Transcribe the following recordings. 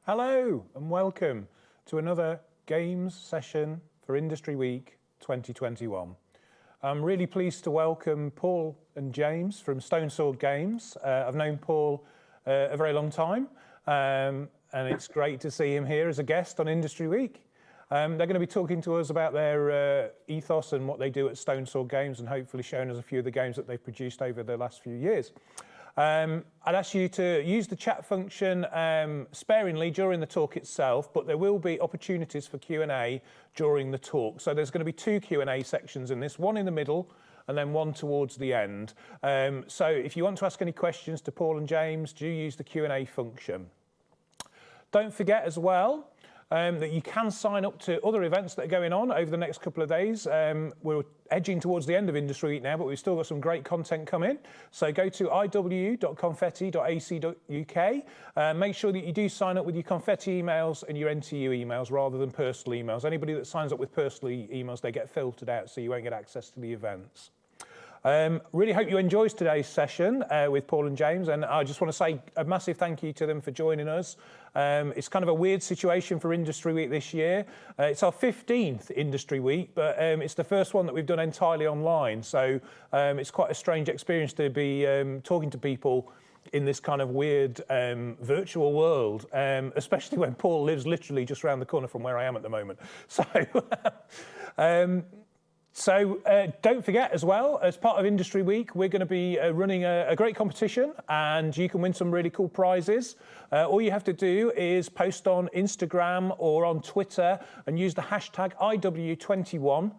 Hello and welcome to another games session for Industry Week 2021. I'm really pleased to welcome Paul and James from Stone Sword Games. I've known Paul a very long time and it's great to see him here as a guest on Industry Week. They're going to be talking to us about their ethos and what they do at Stone Sword Games and hopefully showing us a few of the games that they've produced over the last few years. I'd ask you to use the chat function sparingly during the talk itself, but there will be opportunities for Q&A during the talk. So there's going to be two Q&A sections in this, one in the middle and then one towards the end. So if you want to ask any questions to Paul and James, do use the Q&A function. Don't forget as well that you can sign up to other events that are going on over the next couple of days. We're edging towards the end of Industry Week now, but we've still got some great content coming. So go to iw.confetti.ac.uk. Make sure that you do sign up with your Confetti emails and your NTU emails rather than personal emails. Anybody that signs up with personal emails, they get filtered out, so you won't get access to the events. Really hope you enjoyed today's session with Paul and James, and I just want to say a massive thank you to them for joining us. It's kind of a weird situation for Industry Week this year. It's our 15th Industry Week, but it's the first one that we've done entirely online, so it's quite a strange experience to be talking to people in this kind of weird virtual world, especially when Paul lives literally just around the corner from where I am at the moment. So don't forget as well, as part of Industry Week, we're going to be running a great competition and you can win some really cool prizes. All you have to do is post on Instagram or on Twitter and use the hashtag IW21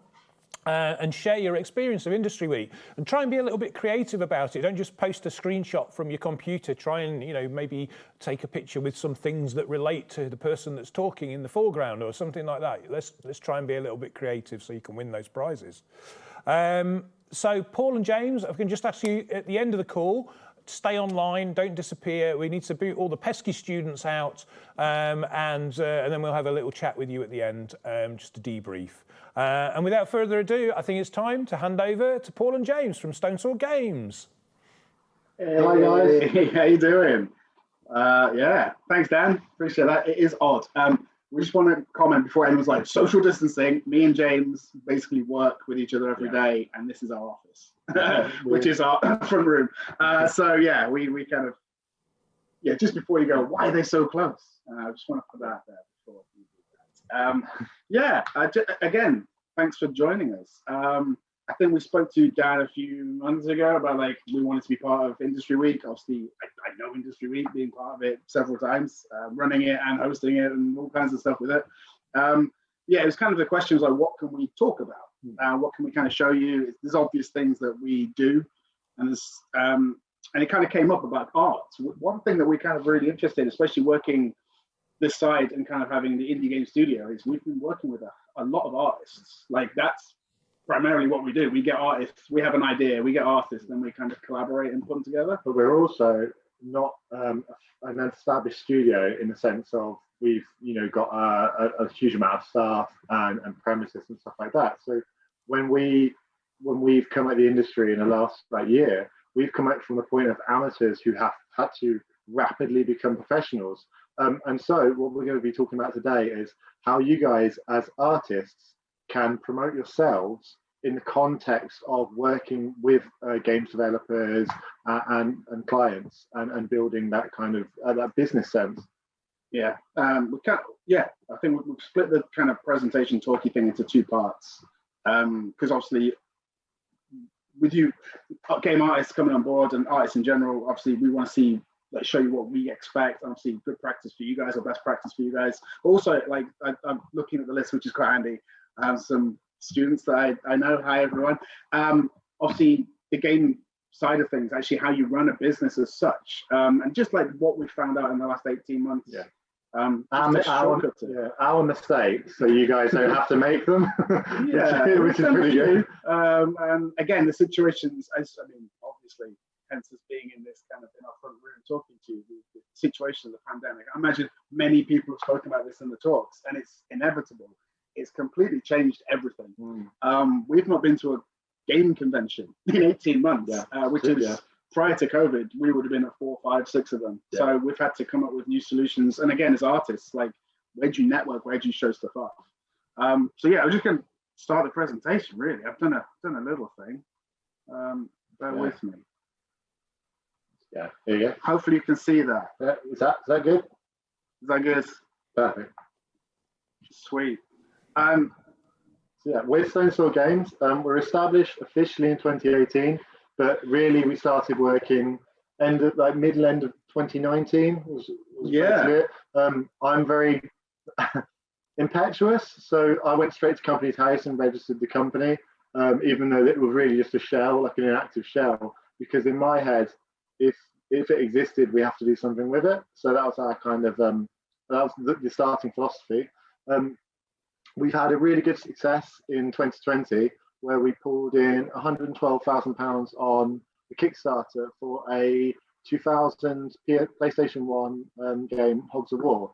and share your experience of Industry Week. And try and be a little bit creative about it. Don't just post a screenshot from your computer. Try and, maybe take a picture with some things that relate to the person that's talking in the foreground or something like that. Let's try and be a little bit creative so you can win those prizes. So Paul and James, I can just ask you at the end of the call, stay online, don't disappear. We need to boot all the pesky students out and then we'll have a little chat with you at the end just to debrief. And without further ado, I think it's time to hand over to Paul and James from Stone Sword Games. Hey, hi guys. How you doing? Yeah, thanks Dan, appreciate that. It is odd. We just want to comment before anyone's like, social distancing. Me and James basically work with each other every day, and this is our office, which is our front room. So yeah, we kind of, just before you go, why are they so close? I just want to put that out there before we do that. Again, thanks for joining us. I think we spoke to Dan a few months ago about we wanted to be part of Industry Week. Obviously, I know Industry Week, being part of it several times, running it and hosting it and all kinds of stuff with it. It was kind of the question was what can we talk about? What can we kind of show you? There's obvious things that we do, and it kind of came up about art. One thing that we're kind of really interested in, especially working this side and kind of having the indie game studio, is we've been working with a lot of artists. That's primarily what we do. We get artists, we have an idea, we get artists, then we kind of collaborate and put them together. But we're also not an established studio in the sense of we've got a huge amount of staff and premises and stuff like that. So when we've come at the industry in the last year, we've come at from the point of amateurs who have had to rapidly become professionals. And so what we're going to be talking about today is how you guys as artists can promote yourselves in the context of working with games developers and clients and building that kind of that business sense. I think we've split the kind of presentation talky thing into two parts, because obviously with you game artists coming on board and artists in general, obviously we want to see show you what we expect. Obviously good practice for you guys or best practice for you guys. Also, I'm looking at the list, which is quite handy. I have some students that I know. Hi everyone. Obviously the game side of things, actually how you run a business as such, and just what we found out in the last 18 months. Our mistakes, so you guys don't have to make them. Which is pretty good. And again, the situations, obviously, hence us being in this kind of in our front room talking to you, the situation of the pandemic. I imagine many people have spoken about this in the talks, and it's inevitable. It's completely changed everything. We've not been to a game convention in 18 months, which is prior to COVID, we would have been at 4, 5, 6 of them. So we've had to come up with new solutions. And again, as artists, like, where do you network? Where do you show stuff off? So yeah, I'm just going to start the presentation. Really, I've done a little thing. Bear with me. Yeah, here you go. Hopefully you can see that. Yeah, is that good? Is that good? Perfect. Sweet. So yeah, we're Stone Sword Games. We're established officially in 2018, but really we started working middle end of 2019. Was yeah. I'm very impetuous, so I went straight to company's house and registered the company, even though it was really just a shell, like an inactive shell, because in my head, if it existed, we have to do something with it. So that was our kind of that was the starting philosophy. We've had a really good success in 2020, where we pulled in £112,000 on the Kickstarter for a 2000 PlayStation 1 game, Hogs of War.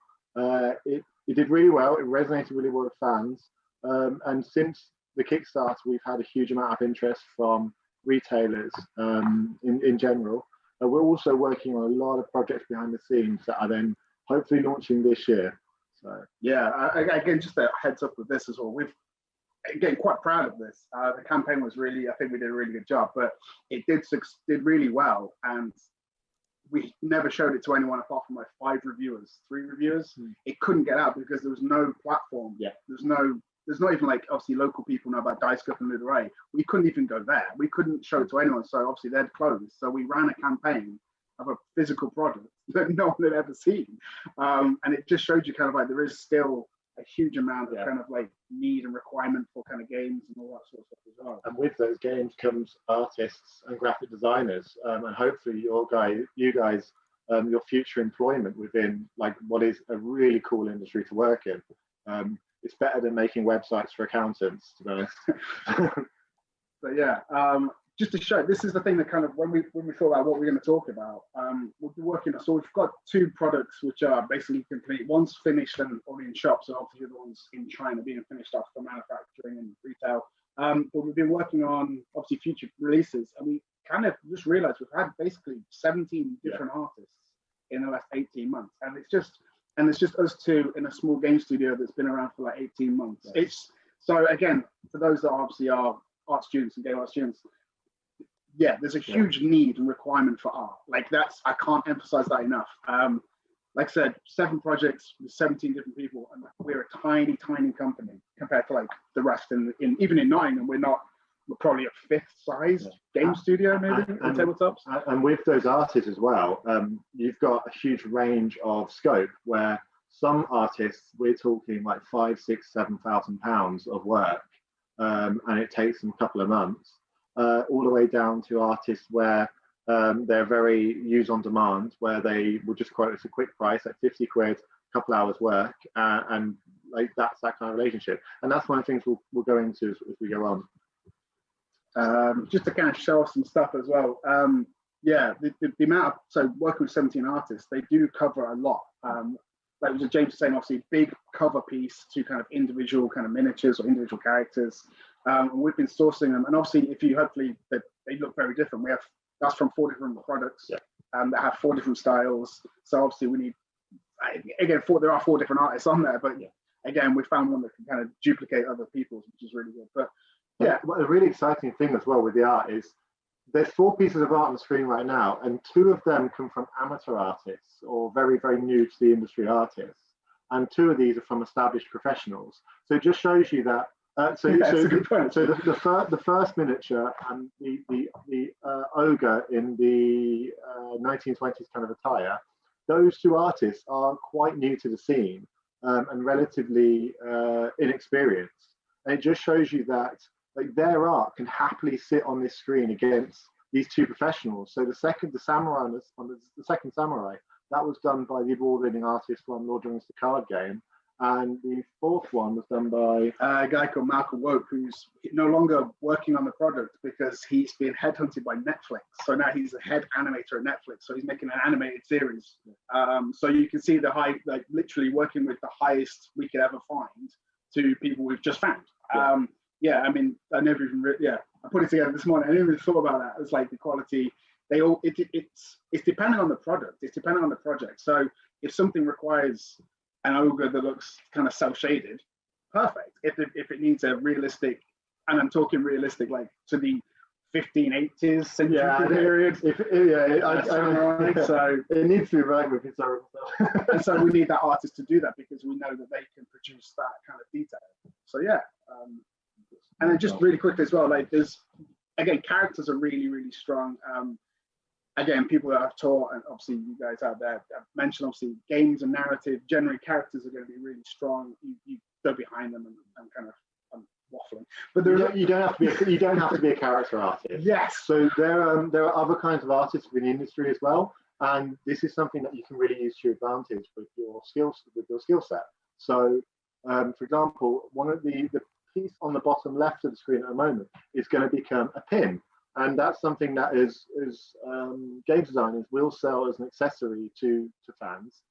It did really well. It resonated really well with fans. And since the Kickstarter, we've had a huge amount of interest from retailers in general. We're also working on a lot of projects behind the scenes that are then hopefully launching this year. So yeah, again, just a heads up with this as well. We've again quite proud of this. The campaign was really, I think we did a really good job, but it did really well, and we never showed it to anyone apart from like 3 reviewers. It couldn't get out because there was no platform. Yeah, there's not even, like, obviously local people know about Dice Cup and Loot Array. We couldn't even go there. We couldn't show it to anyone. So obviously they'd closed. So we ran a campaign of a physical product that no one had ever seen. And it just showed you kind of like there is still a huge amount of kind of like need and requirement for kind of games and all that sort of stuff as well. And with those games comes artists and graphic designers, and hopefully you guys, your future employment within like what is a really cool industry to work in. It's better than making websites for accountants, to be honest. But yeah, just to show, this is the thing that kind of when we thought about what we're going to talk about, we'll be working. So we've got 2 products which are basically complete. One's finished and already in shops, and obviously the other one's in China being finished off for manufacturing and retail. But we've been working on obviously future releases, and we kind of just realized we've had basically 17 different artists in the last 18 months, and it's just us 2 in a small game studio that's been around for like 18 months. Yeah. It's so, again, for those that obviously are art students and game art students, yeah, there's a huge need and requirement for art. Like, that's, I can't emphasize that enough. Like I said, 7 projects with 17 different people, and we're a tiny company compared to like the rest. Even in Nottingham, we're probably a 5th size game studio maybe in tabletops. And with those artists as well, you've got a huge range of scope, where some artists, we're talking like £5,000, £6,000, £7,000 of work, and it takes them a couple of months, all the way down to artists where they're very use on demand, where they will just quote us a quick price, like 50 quid, a couple hours work, and like that's that kind of relationship. And that's one of the things we'll go into as we go on. Just to kind of show off some stuff as well. Yeah, the amount of, so working with 17 artists, they do cover a lot. Like James was saying, obviously big cover piece to kind of individual kind of miniatures or individual characters. And we've been sourcing them, and obviously if you hopefully they look very different. We have, that's from 4 different products that have 4 different styles. So obviously we need, again, there are 4 different artists on there, but again, we found one that can kind of duplicate other people's, which is really good. But yeah, well, a really exciting thing as well with the art is there's 4 pieces of art on the screen right now, and 2 of them come from amateur artists or very, very new to the industry artists, and 2 of these are from established professionals. So it just shows you that. The first miniature and the ogre in the 1920s kind of attire, those 2 artists are quite new to the scene and relatively inexperienced, and it just shows you that like their art can happily sit on this screen against these 2 professionals. So the second samurai, that was done by the award-winning artist from Lord of the Rings: The Card Game, and the 4th one was done by a guy called Malcolm Woke, who's no longer working on the product because he's been headhunted by Netflix. So now he's a head animator at Netflix. So he's making an animated series. So you can see the high, like literally working with the highest we could ever find to people we've just found. I mean, I never even, I put it together this morning. I never even thought about that. It's like the quality, it's dependent on the product. It's dependent on the project. So if something requires an ogre that looks kind of cel-shaded, perfect. If it needs a realistic, and I'm talking realistic like to the 1580s century period. So it needs to be right with historical stuff. And so we need that artist to do that because we know that they can produce that kind of detail. So yeah, and then just really quickly as well, like there's, again, characters are really, really strong. Again, people that I've taught, and obviously you guys out there have mentioned, obviously games and narrative, generally characters are going to be really strong. You go behind them and kind of waffling, but you don't have to be a character artist. Yes. So there are other kinds of artists within the industry as well, and this is something that you can really use to your advantage with your skill set. So, for example, one of the piece on the bottom left of the screen at the moment is going to become a pin, and that's something that is games designers will sell as an accessory to fans.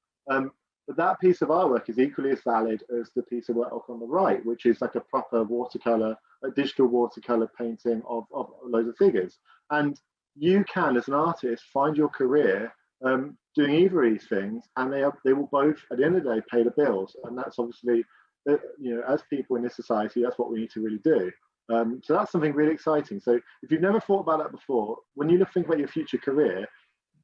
But that piece of artwork is equally as valid as the piece of work on the right, which is like a proper watercolor, a digital watercolor painting of loads of figures. And you can, as an artist, find your career doing either of these things, and they will both, at the end of the day, pay the bills. And that's obviously, as people in this society, that's what we need to really do. So that's something really exciting. So if you've never thought about that before, when you think about your future career,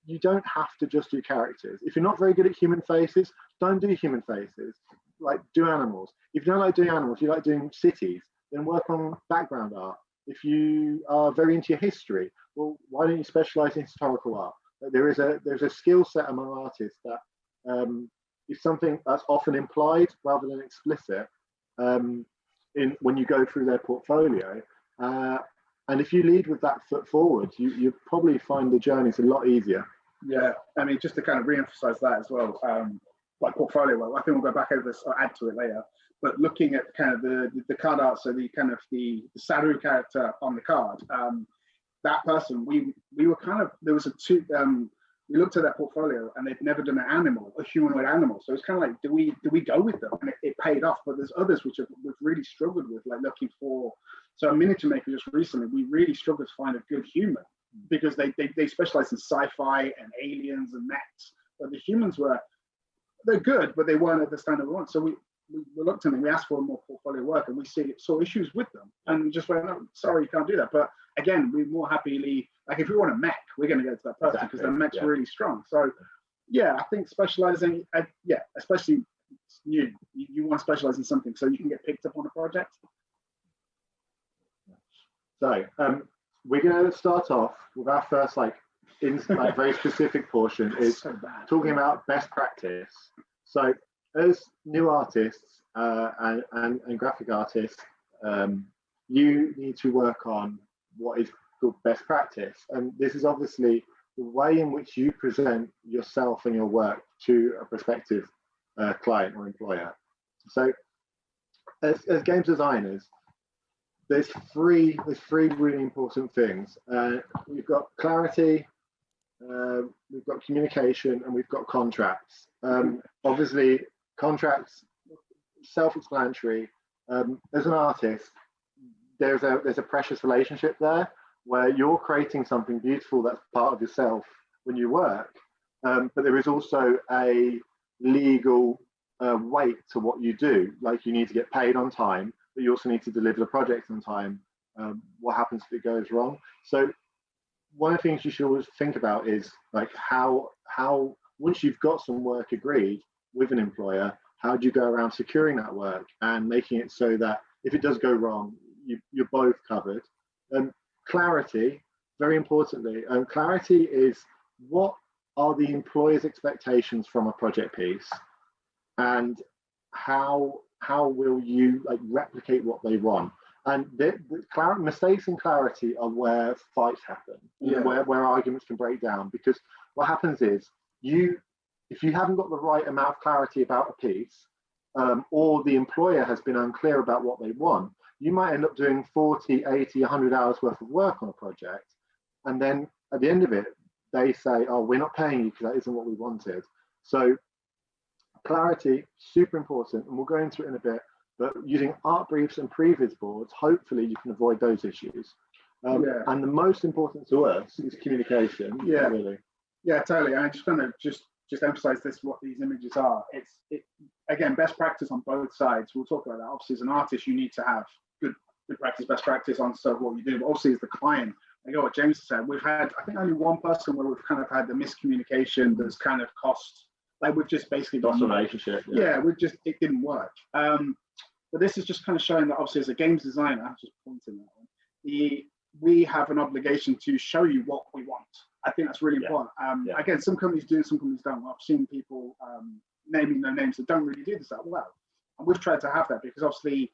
you don't have to just do characters. If you're not very good at human faces, don't do human faces. Like, do animals. If you don't like doing animals, you like doing cities, then work on background art. If you are very into your history, well, why don't you specialize in historical art? There's a skill set among artists that is something that's often implied rather than explicit when you go through their portfolio. And if you lead with that foot forward, you probably find the journeys a lot easier. Yeah, I mean, just to kind of re-emphasize that as well, like portfolio work, I think we'll go back over this or add to it later, but looking at kind of the card art, so the kind of the Saru character on the card, that person, we were kind of, there was we looked at their portfolio and they'd never done a humanoid animal. So it's kind of like, do we go with them? And it paid off, but there's others which we've really struggled with, like looking for, so a miniature maker just recently, we really struggled to find a good human because they specialize in sci-fi and aliens and mechs, but the humans they're good, but they weren't at the standard we want. So we looked at them, we asked for more portfolio work, and we saw issues with them, and just went, oh, sorry, you can't do that. But again, we more happily, like if we want a mech, we're going to go to that person because their mech's really strong. So yeah, I think specializing, especially you want to specialize in something so you can get picked up on a project. So we're going to start off with our first very specific portion is talking about best practice. So as new artists and graphic artists, you need to work on what is called best practice. And this is obviously the way in which you present yourself and your work to a prospective client or employer. So as games designers, there's three really important things. We've got clarity, we've got communication, and we've got contracts. Obviously, contracts, self-explanatory. As an artist, there's a precious relationship there where you're creating something beautiful that's part of yourself when you work, but there is also a legal weight to what you do. Like, you need to get paid on time, but you also need to deliver the project on time. What happens if it goes wrong? So one of the things you should always think about is like how once you've got some work agreed with an employer, how do you go around securing that work and making it so that if it does go wrong, you're both covered. Clarity, very importantly, clarity is what are the employer's expectations from a project piece, and how will you replicate what they want. And mistakes in clarity are where fights happen, where arguments can break down, because what happens is if you haven't got the right amount of clarity about a piece, or the employer has been unclear about what they want, you might end up doing 40, 80, 100 hours worth of work on a project. And then at the end of it, they say, oh, we're not paying you because that isn't what we wanted. So clarity, super important. And we'll go into it in a bit, but using art briefs and previs boards, hopefully you can avoid those issues. And the most important to us is communication. Yeah, really. Yeah, totally. I just kind of just emphasize this, what these images are. Again, best practice on both sides. We'll talk about that. Obviously, as an artist, you need to have good practice, best practice on stuff what you do. But obviously, as the client, like what James said, we've had, I think, only one person where we've kind of had the miscommunication that's kind of cost. Like we've just basically lost a relationship. It didn't work. But this is just kind of showing that obviously as a games designer, just pointing that one, we have an obligation to show you what we want. I think that's really important. Again, some companies do, some companies don't. I've seen people naming their names that don't really do this that well. And we've tried to have that because obviously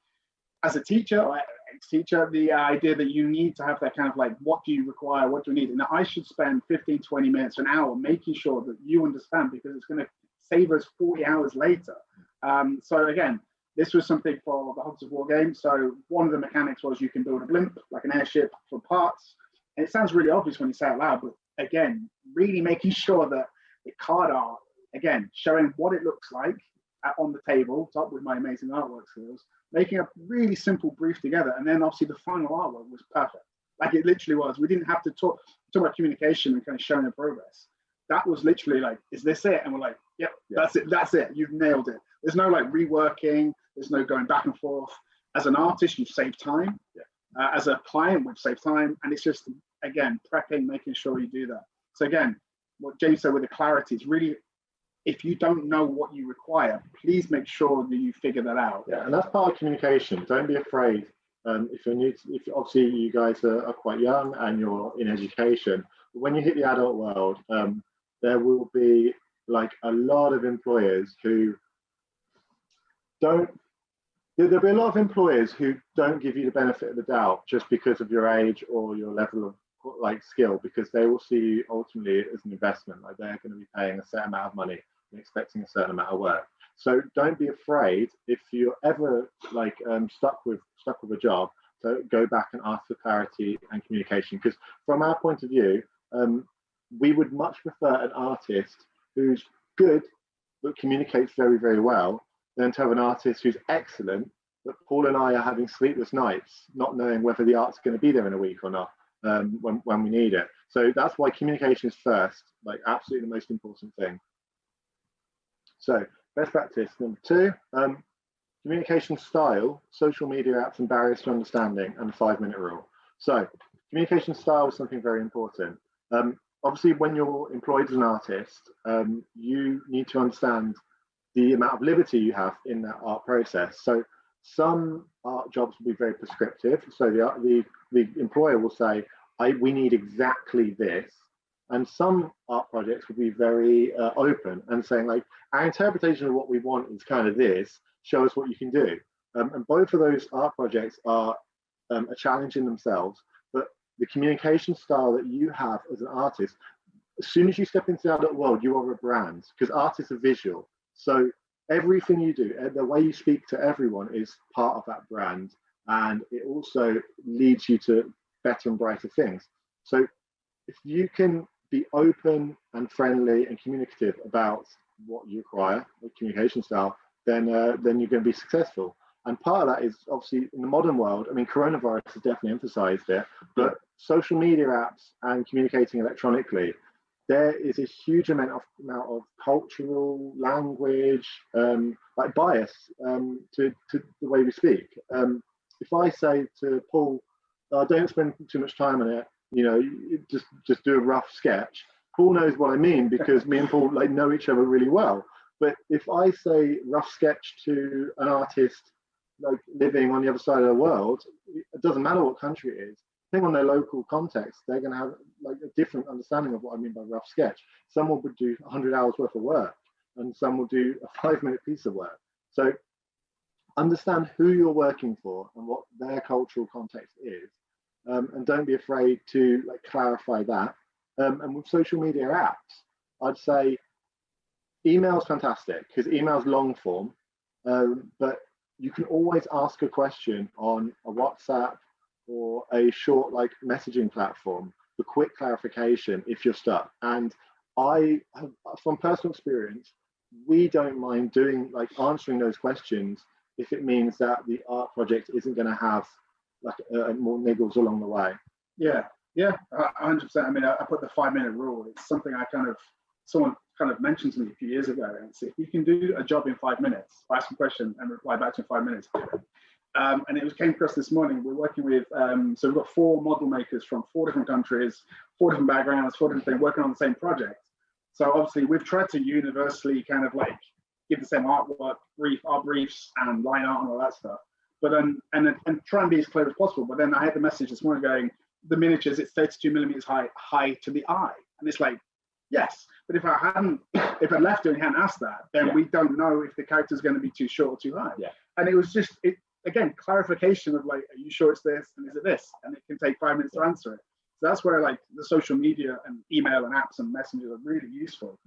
as a teacher or ex-teacher, the idea that you need to have that kind of like, what do you require? What do you need? And I should spend 15, 20 minutes, an hour making sure that you understand, because it's going to save us 40 hours later. So again, this was something for the Hogs of War game. So one of the mechanics was you can build a blimp, like an airship, for parts. And it sounds really obvious when you say it out loud, but again, really making sure that the card art, again, showing what it looks like on the table, top with my amazing artwork skills, making a really simple brief together. And then obviously the final artwork was perfect. Like it literally was. We didn't have to talk about communication and kind of showing the progress. That was literally like, is this it? And we're like, yep, that's it. You've nailed it. There's no like reworking. There's no going back and forth. As an artist, you've saved time. As a client, we've saved time. And it's just, again, prepping, making sure you do that. So again, what James said with the clarity is really, if you don't know what you require, please make sure that you figure that out. Yeah, and that's part of communication. Don't be afraid. If you're new, if obviously you guys are quite young and you're in education, when you hit the adult world, there will be like a lot of employers who don't. There'll be a lot of employers who don't give you the benefit of the doubt just because of your age or your level of like skill, because they will see you ultimately as an investment. Like they're going to be paying a set amount of money and expecting a certain amount of work. So don't be afraid if you're ever like stuck with a job, to go back and ask for clarity and communication. Because from our point of view, we would much prefer an artist who's good but communicates very, very well than to have an artist who's excellent, but Paul and I are having sleepless nights, not knowing whether the art's going to be there in a week or not when we need it. So that's why communication is first, like absolutely the most important thing. So best practice number 2, communication style, social media apps and barriers to understanding, and the 5-minute rule. So communication style is something very important. Obviously, when you're employed as an artist, you need to understand the amount of liberty you have in that art process. So some art jobs will be very prescriptive. So the employer will say, we need exactly this. And some art projects will be very open and saying like, our interpretation of what we want is kind of this, show us what you can do. And both of those art projects are a challenge in themselves, but the communication style that you have as an artist, as soon as you step into the adult world, you are a brand, because artists are visual. So everything you do, the way you speak to everyone is part of that brand. And it also leads you to better and brighter things. So if you can be open and friendly and communicative about what you require, the communication style, then you're going to be successful. And part of that is obviously in the modern world, I mean, coronavirus has definitely emphasized it, but social media apps and communicating electronically, there is a huge amount of cultural language, like bias to the way we speak. If I say to Paul, don't spend too much time on it, just do a rough sketch, Paul knows what I mean, because me and Paul like know each other really well. But if I say rough sketch to an artist like living on the other side of the world, it doesn't matter what country it is. Depending on their local context, they're going to have like a different understanding of what I mean by rough sketch. Someone would do 100 hours worth of work, and some will do a 5-minute piece of work. So understand who you're working for and what their cultural context is, and don't be afraid to like clarify that. And with social media apps, I'd say email's fantastic because email's long form, but you can always ask a question on a WhatsApp or a short like messaging platform for quick clarification if you're stuck. And I have, from personal experience, we don't mind doing like answering those questions if it means that the art project isn't going to have like more niggles along the way. Yeah, 100%. I mean, I put the 5-minute rule. It's something someone kind of mentioned to me a few years ago. And it's, if you can do a job in 5 minutes, ask a question and reply back to in 5 minutes. And it came across this morning. We're working with, so we've got 4 model makers from 4 different countries, 4 different backgrounds, 4 different things, working on the same project. So obviously we've tried to universally kind of like give the same artwork, art briefs and line art and all that stuff. But then, and try and be as clear as possible. But then I had the message this morning going, the miniatures, it's 32 millimeters high to the eye. And it's like, yes, but if I left it and hadn't asked that, then we don't know if the character's going to be too short or too high. Yeah. And it was just, again, clarification of like, are you sure it's this and is it this? And it can take 5 minutes to answer it. So that's where like the social media and email and apps and messengers are really useful.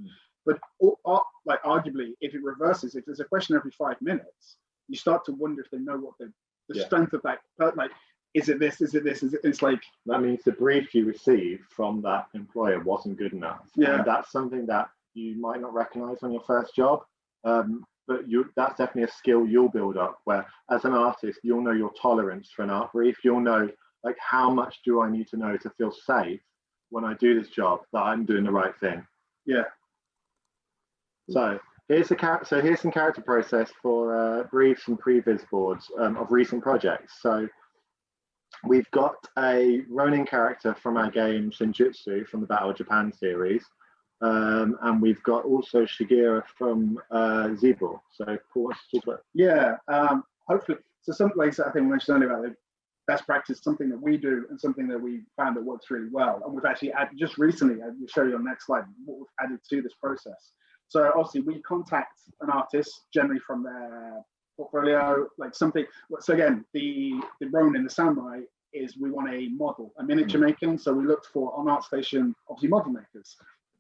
But like arguably, if it reverses, if there's a question every 5 minutes, you start to wonder if they know what the strength of that, like, is it this, is it this, is it, it's like. That means the brief you received from that employer wasn't good enough. Yeah. And that's something that you might not recognize on your first job. But that's definitely a skill you'll build up, where as an artist, you'll know your tolerance for an art brief. You'll know, like, how much do I need to know to feel safe when I do this job, that I'm doing the right thing. Yeah. So here's some character process for briefs and previs boards of recent projects. So we've got a Ronin character from our game Shinjutsu from the Battle of Japan series. And we've got also Shigeru from Zebra. So Paul wants to talk about. Yeah, hopefully. So some like I think we mentioned earlier about the best practice, something that we do and something that we found that works really well. And we've actually added, just recently, I'll show you on the next slide, what we've added to this process. So obviously we contact an artist generally from their portfolio, like something. So again, the Ronin, the samurai, is we want a model, a miniature making. So we looked for on ArtStation, obviously model makers.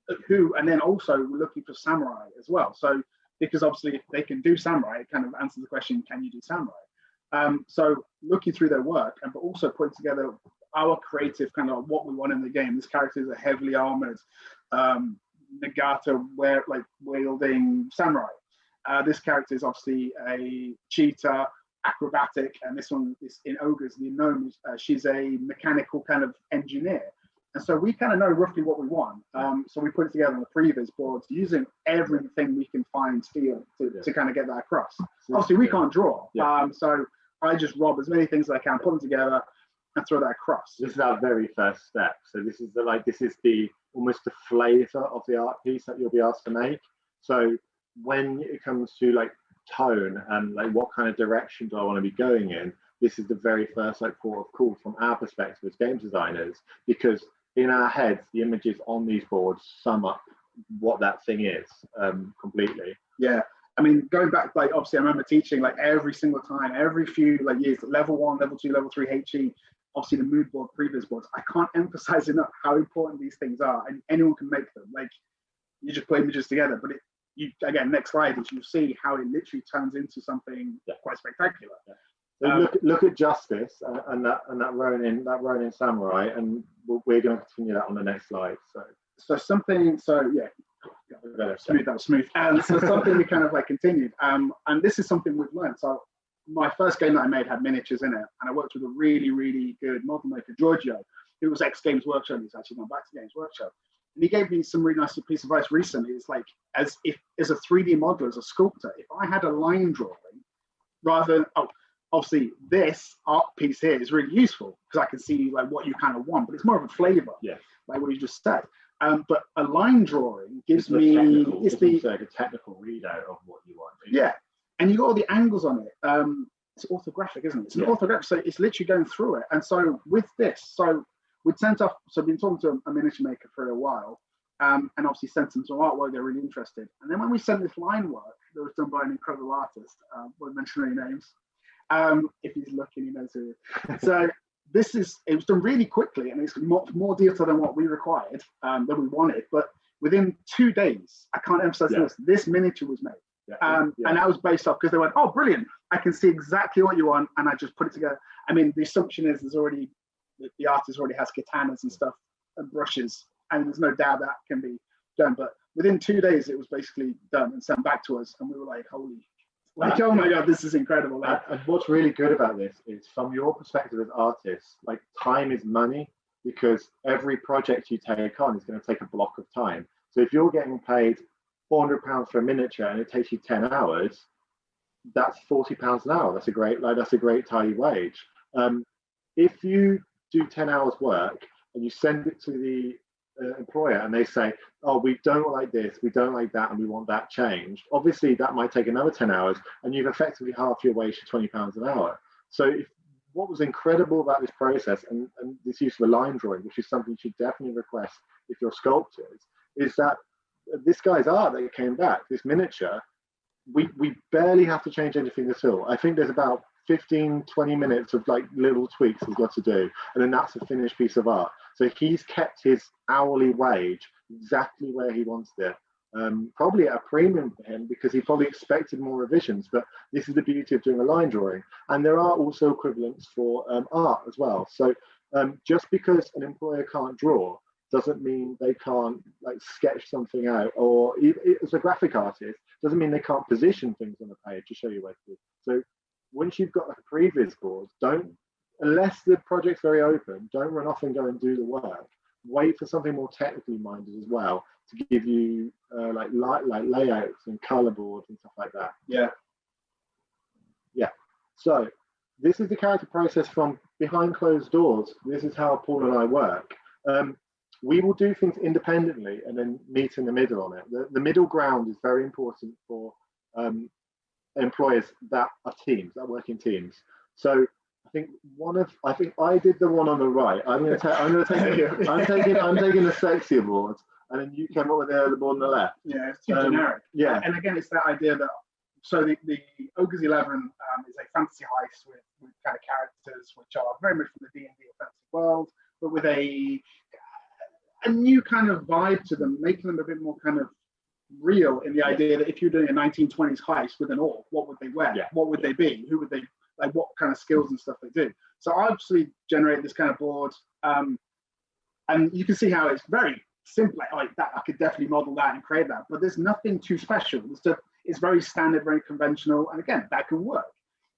And then also we're looking for samurai as well. So because obviously if they can do samurai, it kind of answers the question, can you do samurai? So looking through their work, but also putting together our creative kind of what we want in the game. This character is a heavily armored Nagata wielding samurai. This character is obviously a cheetah, acrobatic, and this one is in Ogres, the gnome, she's a mechanical kind of engineer. And so we kind of know roughly what we want. So we put it together on the previs boards using everything we can find to kind of get that across. Obviously, we can't draw. So I just rob as many things as I can, put them together, and throw that across. This is our very first step. So this is almost the flavor of the art piece that you'll be asked to make. So when it comes to like tone and like what kind of direction do I want to be going in, this is the very first like port of call from our perspective as game designers, because in our heads, the images on these boards sum up what that thing is completely. Yeah. I mean, going back, like, obviously, I remember teaching, like, every single time, every few, like, years, level 1, level 2, level 3, HE, obviously, the mood board, previous boards. I can't emphasize enough how important these things are, and anyone can make them. Like, you just put images together, but again, next slide, is you see how it literally turns into something quite spectacular. Yeah. So look at Justice and that Ronin samurai, and we're going to continue that on the next slide. So smooth. And so something we kind of like continued. And this is something we've learned. So my first game that I made had miniatures in it, and I worked with a really, really good model maker, Giorgio, who was ex-Games Workshop. He's actually gone back to Games Workshop. And he gave me some really nice piece of advice recently. It's like, as a 3D modeler, as a sculptor, if I had a line drawing, rather than, obviously this art piece here is really useful because I can see like what you kind of want, but it's more of a flavor, like what you just said. But a line drawing gives me like a technical readout of what you want. Yeah, and you got all the angles on it. It's orthographic, isn't it? It's an orthographic, so it's literally going through it. And so with this, we'd sent off. So I've been talking to a miniature maker for a while, and obviously sent them some artwork. They're really interested. And then when we sent this line work that was done by an incredible artist, won't mention any names. If he's looking, he knows who. So it was done really quickly, and it's more detailed than what we required, than we wanted. But within 2 days, I can't emphasize this miniature was made. And that was based off because they went, oh, brilliant! I can see exactly what you want, and I just put it together. I mean, the assumption is the artist already has katanas and stuff and brushes, and there's no doubt that can be done. But within 2 days, it was basically done and sent back to us, and we were like, holy. Like, oh my God, this is incredible. And what's really good about this is from your perspective as artists, like time is money. because every project you take on is going to take a block of time. So if you're getting paid £400 for a miniature and it takes you 10 hours, that's £40 an hour. That's a great tidy wage. If you do 10 hours work and you send it to the employer and they say, oh, we don't like this, we don't like that, and we want that changed, obviously that might take another 10 hours and you've effectively halved your wage to £20 an hour. So what was incredible about this process and this use of a line drawing, which is something you should definitely request if you're sculptors, is that this guy's art that came back, this miniature, we barely have to change anything at all. I think there's about 15-20 minutes of like little tweaks he's got to do, and then that's a finished piece of art. So he's kept his hourly wage exactly where he wanted it, probably at a premium for him because he probably expected more revisions, but this is the beauty of doing a line drawing. And there are also equivalents for art as well. So just because an employer can't draw doesn't mean they can't like sketch something out, or as a graphic artist doesn't mean they can't position things on the page to show you where to do. So once you've got like a previs board, unless the project's very open, don't run off and go and do the work. Wait for something more technically minded as well to give you like layouts and color boards and stuff like that. Yeah. So this is the character process from behind closed doors. This is how Paul and I work. We will do things independently and then meet in the middle on it. The middle ground is very important for employers that are teams, that work in teams. So I think I did the one on the right. I'm taking the sexier board, and then you came up with the board on the left. Yeah, it's too generic. Yeah, and again, it's that idea that the Ogre's 11 is a fantasy heist with kind of characters which are very much from the D&D fantasy world, but with a new kind of vibe to them, making them a bit more kind of real in the idea that if you're doing a 1920s heist with an orc, what would they wear? Yeah. What would they be? Who would they, like, what kind of skills and stuff they do? So I obviously generated this kind of board, and you can see how it's very simple, like that. I could definitely model that and create that, but there's nothing too special. It's very standard, very conventional, and again, that can work.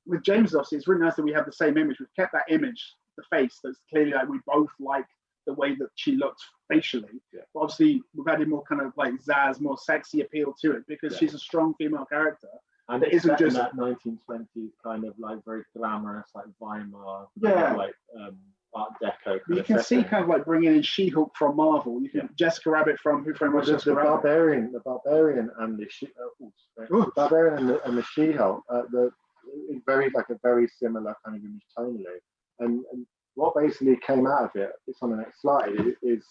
With James, obviously, it's really nice that we have the same image. We've kept that image, the face, that's clearly like we both like the way that she looks facially. Yeah. But obviously, we've added more kind of like zazz, more sexy appeal to it because she's a strong female character. And it isn't just that 1920s kind of like very glamorous, like Weimar, kind of like Art Deco. But you can see kind of like bringing in She-Hulk from Marvel. You can Jessica Rabbit from Who Framed Roger Rabbit. The Barbarian and the She-Hulk. Very like a very similar kind of image tonally, and what basically came out of it, it's on the next slide, is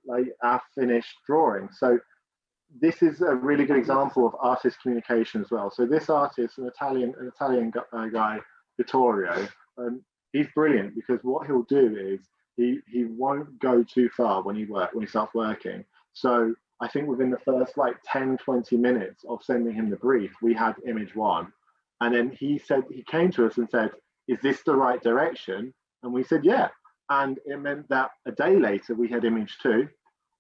like our finished drawing. So this is a really good example of artist communication as well. So this artist, an Italian guy, Vittorio, he's brilliant because what he'll do is he won't go too far when he starts working. So I think within the first like 10-20 minutes of sending him the brief, we had image 1, and then he came to us and said, "Is this the right direction?" And we said, yeah. And it meant that a day later we had image 2,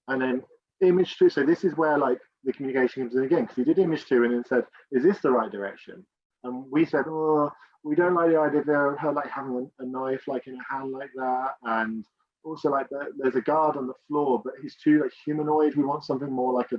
and then image 2. So this is where like the communication comes in again, because he did image 2 and then said, "Is this the right direction?" And we said, "Oh, we don't like the idea of her like having a knife like in her hand like that, and also like there's a guard on the floor, but he's too like humanoid. We want something more like a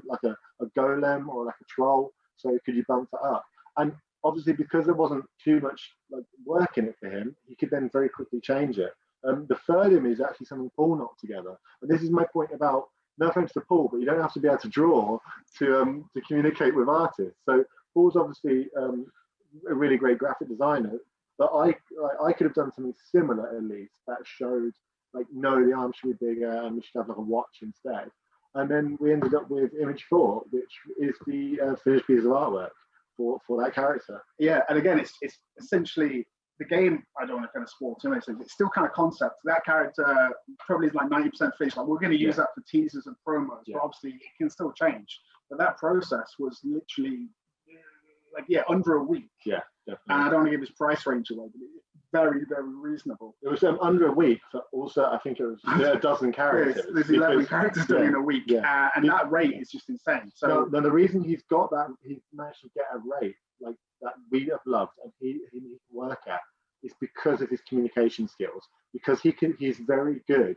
golem or like a troll. So could you bump that up?" And obviously, because there wasn't too much like work in it for him, he could then very quickly change it. The third image is actually something Paul knocked together, and this is my point about, no offense to Paul, but you don't have to be able to draw to communicate with artists. So Paul's obviously a really great graphic designer, but I could have done something similar at least that showed like, no, the arm should be bigger and we should have like a watch instead. And then we ended up with image 4, which is the finished piece of artwork for that character. Yeah, and again, it's essentially the game. I don't want to kind of spoil too much. It's still kind of concept. That character probably is like 90% finished. Like, we're going to use that for teasers and promos, but obviously it can still change. But that process was literally like under a week. Yeah, definitely. And I don't want to give his price range away, but it's very, very reasonable. It was under a week, but also I think it was a dozen characters. There's 11 characters done in a week, and that rate is just insane. So no, the reason he's got that, he managed to get a rate like that we have loved and he needs to work at, is because of his communication skills. Because he's very good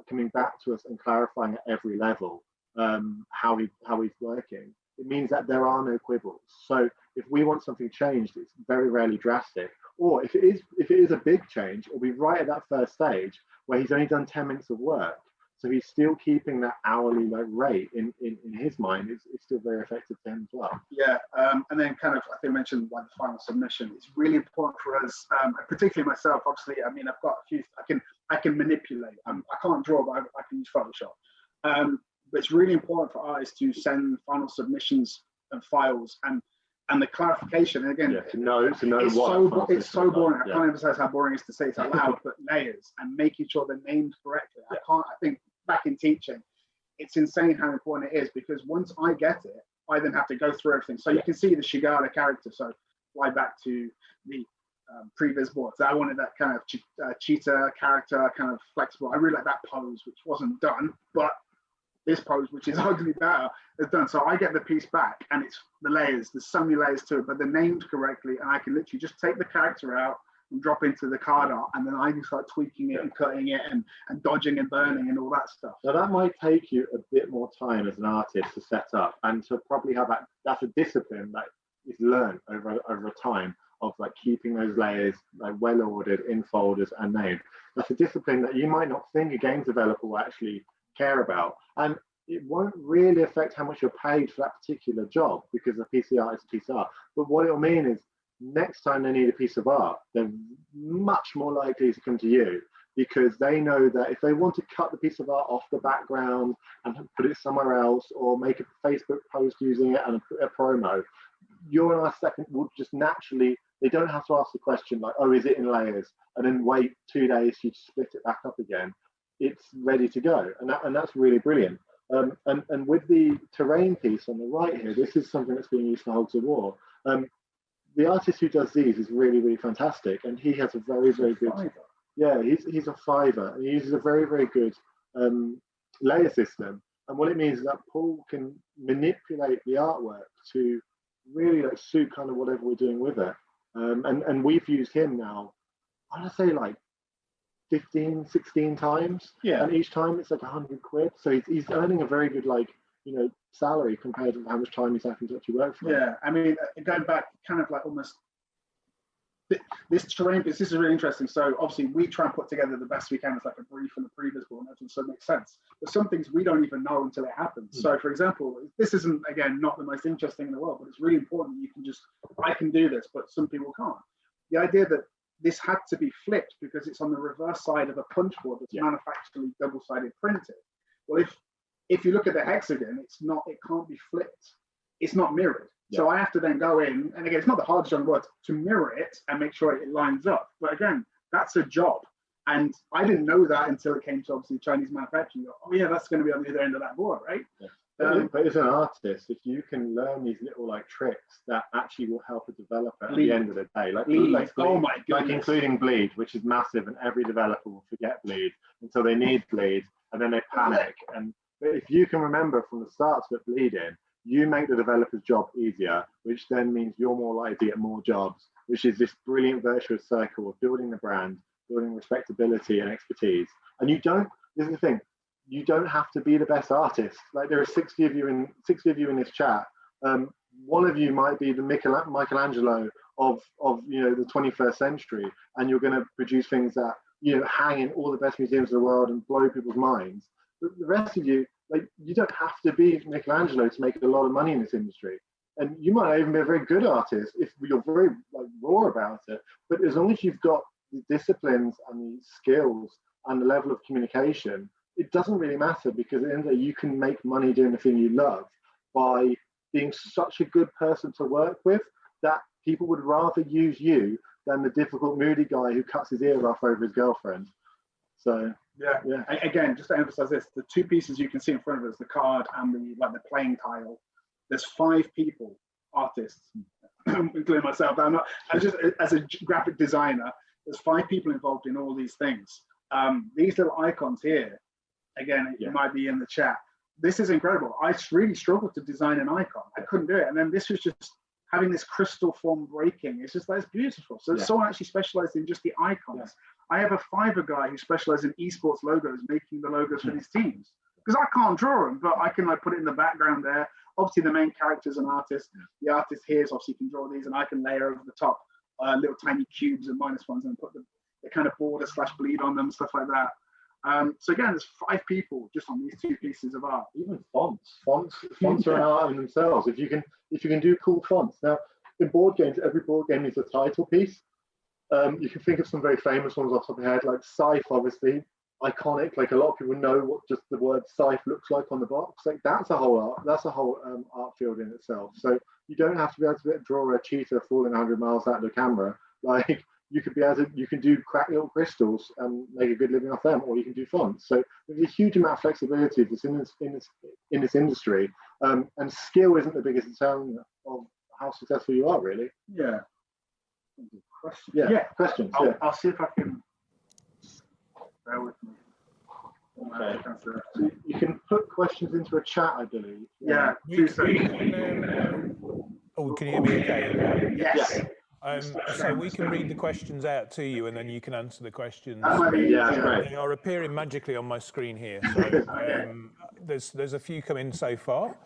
coming back to us and clarifying at every level how he's working, it means that there are no quibbles. So if we want something changed, it's very rarely drastic. Or if it is a big change, it'll be right at that first stage where he's only done 10 minutes of work. So he's still keeping that hourly rate in his mind. It's still very effective to him as well. Yeah, and then kind of, I think I mentioned like the final submission. It's really important for us, particularly myself. Obviously, I mean, I've got a few. I can manipulate. I can't draw, but I can use Photoshop. But it's really important for artists to send final submissions and files and the clarification. And again, to know it's what it's so boring. I can't emphasize how boring it is to say it out loud, but layers and making sure they're named correctly. I think back in teaching, it's insane how important it is, because once I get it, I then have to go through everything. So you can see the Shigala character. So fly back to the previous boards. I wanted that kind of cheetah character, kind of flexible. I really like that pose, which wasn't done, but this pose, which is ugly better, is done. So I get the piece back, and it's the layers. There's so many layers to it, but they're named correctly, and I can literally just take the character out and drop into the card art, and then I can start tweaking it and cutting it and dodging and burning and all that stuff. Now that might take you a bit more time as an artist to set up, and to probably have that's a discipline that is learned over time, of like keeping those layers like well ordered in folders and named. That's a discipline that you might not think a games developer will actually care about, and it won't really affect how much you're paid for that particular job, because a piece of art is a piece of art. But what it'll mean is, next time they need a piece of art, they're much more likely to come to you, because they know that if they want to cut the piece of art off the background and put it somewhere else, or make a Facebook post using it and a promo, your and our second will just naturally, they don't have to ask the question like, oh, is it in layers? And then wait 2 days to split it back up again. It's ready to go. And that's really brilliant. And with the terrain piece on the right here, this is something that's being used for Hogs of War. The artist who does these is really, really fantastic, and he has a very, very good. Yeah, he's a fiver, and he uses a very, very good layer system. And what it means is that Paul can manipulate the artwork to really like suit kind of whatever we're doing with it. And we've used him now, I want to say like 15, 16 times. Yeah. And each time it's like 100 quid. So he's earning a very good salary compared to how much time he's having to actually work for. Yeah, I mean, going back kind of like almost this terrain piece, this is really interesting. So obviously we try and put together the best we can as like a brief and a previous board, and so it makes sense. But some things we don't even know until it happens. So for example, this isn't, again, not the most interesting in the world, but it's really important that you can just, I can do this, but some people can't. The idea that this had to be flipped because it's on the reverse side of a punch board that's manufacturally double-sided printed. Well, if you look at the hexagon, it can't be flipped. It's not mirrored. Yeah. So I have to then go in, and again, it's not the hardest on word to mirror it and make sure it lines up. But again, that's a job. And I didn't know that until it came to obviously Chinese manufacturing. Oh yeah, that's going to be on the other end of that board, right? Yeah. But as an artist, if you can learn these little like tricks that actually will help a developer at the end of the day, like bleed, oh my goodness, like including bleed, which is massive, and every developer will forget bleed until they need bleed, and then they panic. But if you can remember from the start to put bleed in, you make the developer's job easier, which then means you're more likely to get more jobs, which is this brilliant virtuous circle of building the brand, building respectability and expertise. And this is the thing, you don't have to be the best artist. Like there are 60 of you in this chat. One of you might be the Michelangelo of the 21st century, and you're going to produce things that hang in all the best museums of the world and blow people's minds. But the rest of you, like, you don't have to be Michelangelo to make a lot of money in this industry. And you might not even be a very good artist if you're very raw about it. But as long as you've got the disciplines and the skills and the level of communication, it doesn't really matter, because at the end of the day, you can make money doing the thing you love by being such a good person to work with that people would rather use you than the difficult, moody guy who cuts his ear off over his girlfriend. So yeah. Again, just to emphasize this, the two pieces you can see in front of us, the card and the playing tile, there's 5 people, artists, including myself. I'm just as a graphic designer, there's 5 people involved in all these things. These little icons here, again, it might be in the chat. This is incredible. I really struggled to design an icon. I couldn't do it. And then this was just having this crystal form breaking. It's just, that's beautiful. So someone actually specialized in just the icons. I have a Fiverr guy who specializes in esports logos, making the logos for these teams. Because I can't draw them, but I can like put it in the background there. Obviously, the main character is an artist. The artist here is obviously can draw these, and I can layer over the top little tiny cubes and -1s and put the kind of border / bleed on them, stuff like that. So again, there's 5 people just on these 2 pieces of art. Even fonts are an art in themselves. If you can do cool fonts. Now, in board games, every board game needs a title piece. You can think of some very famous ones off the top of the head, like Scythe, obviously, iconic. Like a lot of people know what just the word Scythe looks like on the box. Like that's a whole art field in itself. So you don't have to be able to draw a cheetah falling 100 miles out of the camera. Like you can do crack little crystals and make a good living off them, or you can do fonts. So there's a huge amount of flexibility that's in this industry, and skill isn't the biggest determinant of how successful you are, really. Yeah. Questions. Yeah. Questions. I'll see if I can. Bear with me. Okay. So you can put questions into a chat, I believe. Yeah. Oh, can you hear me okay? Yes. So we can read the questions out to you, and then you can answer the questions. They are appearing magically on my screen here. So there's a few come in so far.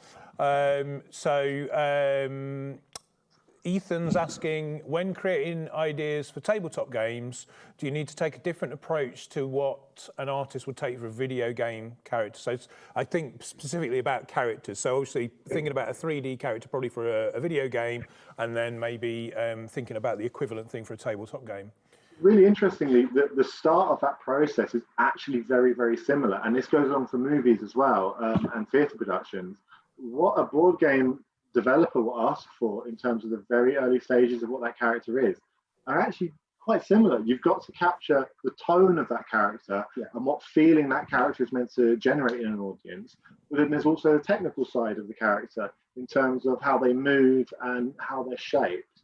Ethan's asking, when creating ideas for tabletop games, do you need to take a different approach to what an artist would take for a video game character? So I think specifically about characters. So obviously thinking about a 3D character probably for a video game, and then maybe thinking about the equivalent thing for a tabletop game. Really interestingly, the start of that process is actually very, very similar. And this goes on for movies as well, and theatre productions. What a board game developer will ask for in terms of the very early stages of what that character is are actually quite similar. You've got to capture the tone of that character and what feeling that character is meant to generate in an audience. But then there's also the technical side of the character in terms of how they move and how they're shaped.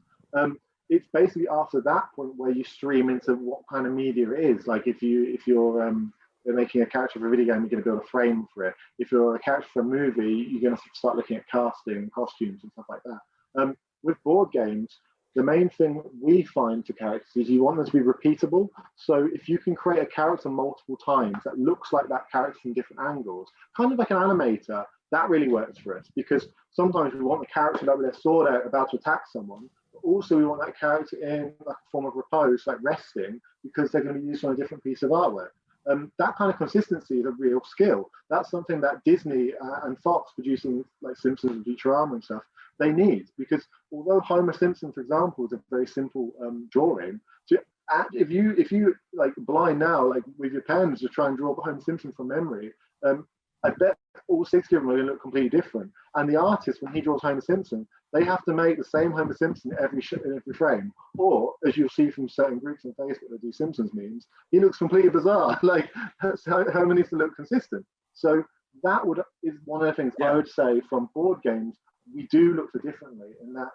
It's basically after that point where you stream into what kind of media it is. Like if you're making a character for a video game, you're going to build a frame for it. If you're a character for a movie, you're going to start looking at casting, costumes, and stuff like that. With board games, the main thing we find for characters is you want them to be repeatable. So if you can create a character multiple times that looks like that character from different angles, kind of like an animator, that really works for us, because sometimes we want the character like with their sword out about to attack someone, but also we want that character in like a form of repose, like resting, because they're going to be used on a different piece of artwork. That kind of consistency is a real skill. That's something that Disney and Fox, producing like Simpsons and Futurama and stuff, they need, because although Homer Simpson, for example, is a very simple drawing, if you like blind now, like with your pens, to try and draw Homer Simpson from memory, I bet all 6 of them are going to look completely different. And the artist, when he draws Homer Simpson, they have to make the same Homer Simpson in every frame. Or, as you'll see from certain groups on Facebook that do Simpsons memes, he looks completely bizarre. Like, Homer needs to look consistent. So that is one of the things I would say from board games, we do look for differently in that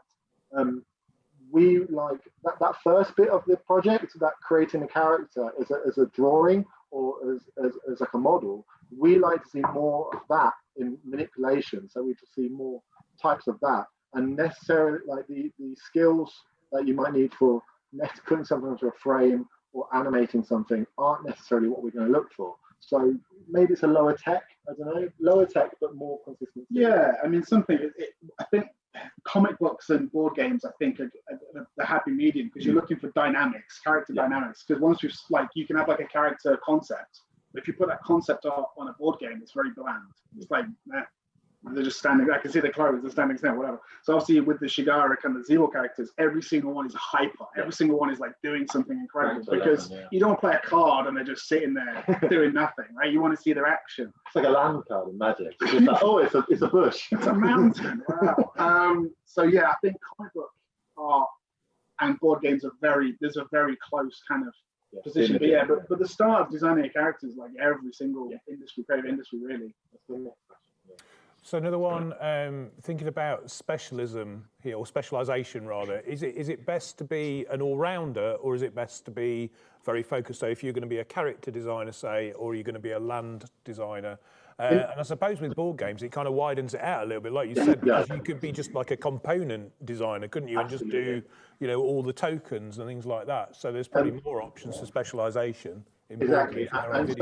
we like that first bit of the project, that creating a character as a drawing or as like a model. We like to see more of that in manipulation. So we just see more types of that, and necessarily like the skills that you might need for putting something into a frame or animating something aren't necessarily what we're going to look for. So maybe it's a lower tech, I don't know, lower tech, but more consistent. Yeah, I mean, I think comic books and board games, I think, are the happy medium, because you're looking for dynamics, character dynamics. Because once you can have like a character concept, but if you put that concept art on a board game, it's very bland. It's like, they're just standing. I can see the clothes, they're standing there, whatever. So obviously with the Shigara and the Zero characters, every single one is hyper. Every single one is like doing something incredible, because you don't play a card and they're just sitting there doing nothing, right? You want to see their action. It's like a land card in Magic. It's just like, oh, it's a bush. It's a mountain. Wow. So yeah, I think comic book art and board games there's a very close kind of position. But the start of designing a character is like every single industry, creative industry, really. So another one, thinking about specialism here, or specialisation rather, is it best to be an all-rounder, or is it best to be very focused? So if you're going to be a character designer, say, or you're going to be a land designer, and I suppose with board games, it kind of widens it out a little bit, like you said, because you could be just like a component designer, couldn't you, and just do, you know, all the tokens and things like that. So there's probably more options for specialisation. Exactly, and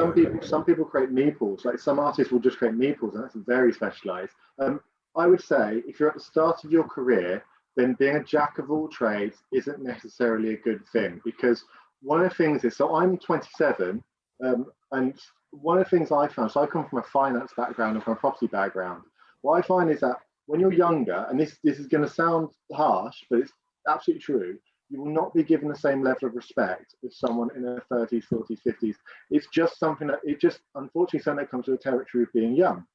some people create meeples. Like some artists will just create meeples, and that's very specialised. I would say if you're at the start of your career, then being a jack of all trades isn't necessarily a good thing, because one of the things is, so I'm 27, and one of the things I found, so I come from a finance background and from a property background. What I find is that when you're younger, and this is going to sound harsh, but it's absolutely true, you will not be given the same level of respect as someone in their 30s, 40s, 50s. It's just something that, unfortunately, something that comes to the territory of being young.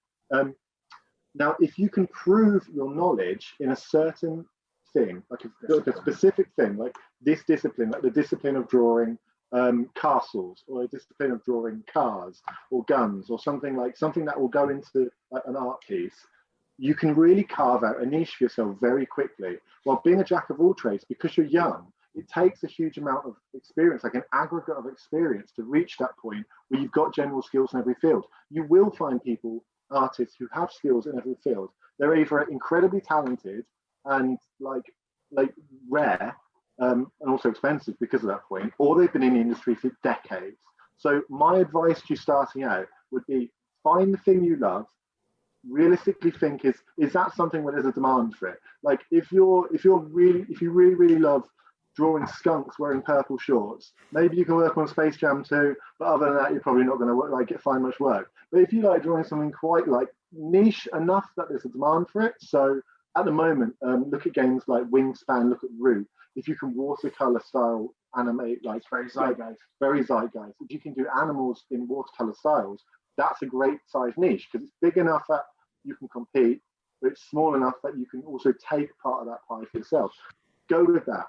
Now, if you can prove your knowledge in a certain thing, like a specific thing, like this discipline, like the discipline of drawing castles, or a discipline of drawing cars or guns, or something that will go into like an art piece, you can really carve out a niche for yourself very quickly. While being a jack of all trades, because you're young, it takes a huge amount of experience, like an aggregate of experience, to reach that point where you've got general skills in every field. You will find people, artists, who have skills in every field. They're either incredibly talented and like rare, and also expensive because of that point, or they've been in the industry for decades. So my advice to you starting out would be, find the thing you love. Realistically think, is that something where there's a demand for it? Like if you really love drawing skunks wearing purple shorts, maybe you can work on Space Jam 2, but other than that, you're probably not going to find much work. But if you like drawing something quite like niche enough that there's a demand for it, so at the moment, look at games like Wingspan, look at Root. If you can watercolor style animate, like very Zeitgeist. If you can do animals in watercolor styles, that's a great size niche, because it's big enough that you can compete, but it's small enough that you can also take part of that pie for yourself. Go with that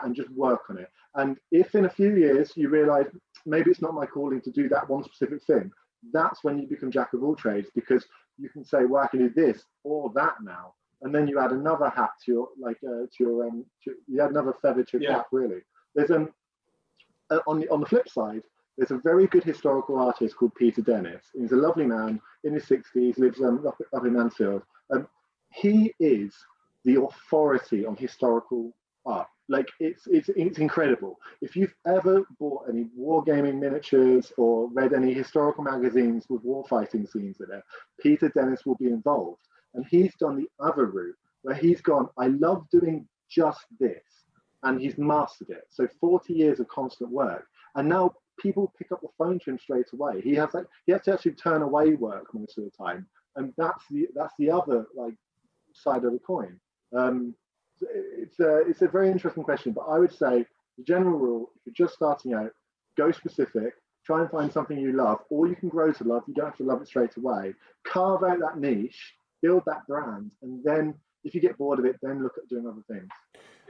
and just work on it. And if in a few years you realize maybe it's not my calling to do that one specific thing, that's when you become jack of all trades, because you can say, well, I can do this or that now. And then you add another hat to your, you add another feather to your cap, really. There's on the flip side, there's a very good historical artist called Peter Dennis. He's a lovely man in his 60s, lives up in Mansfield. He is the authority on historical art. Like it's incredible. If you've ever bought any wargaming miniatures or read any historical magazines with warfighting scenes in it, Peter Dennis will be involved. And he's done the other route, where he's gone, I love doing just this. And he's mastered it. So 40 years of constant work. And now people pick up the phone to him straight away. He has to actually turn away work most of the time. And that's the other like side of the coin. It's a very interesting question, but I would say the general rule, if you're just starting out, go specific, try and find something you love, or you can grow to love. You don't have to love it straight away. Carve out that niche, build that brand, and then if you get bored of it, then look at doing other things.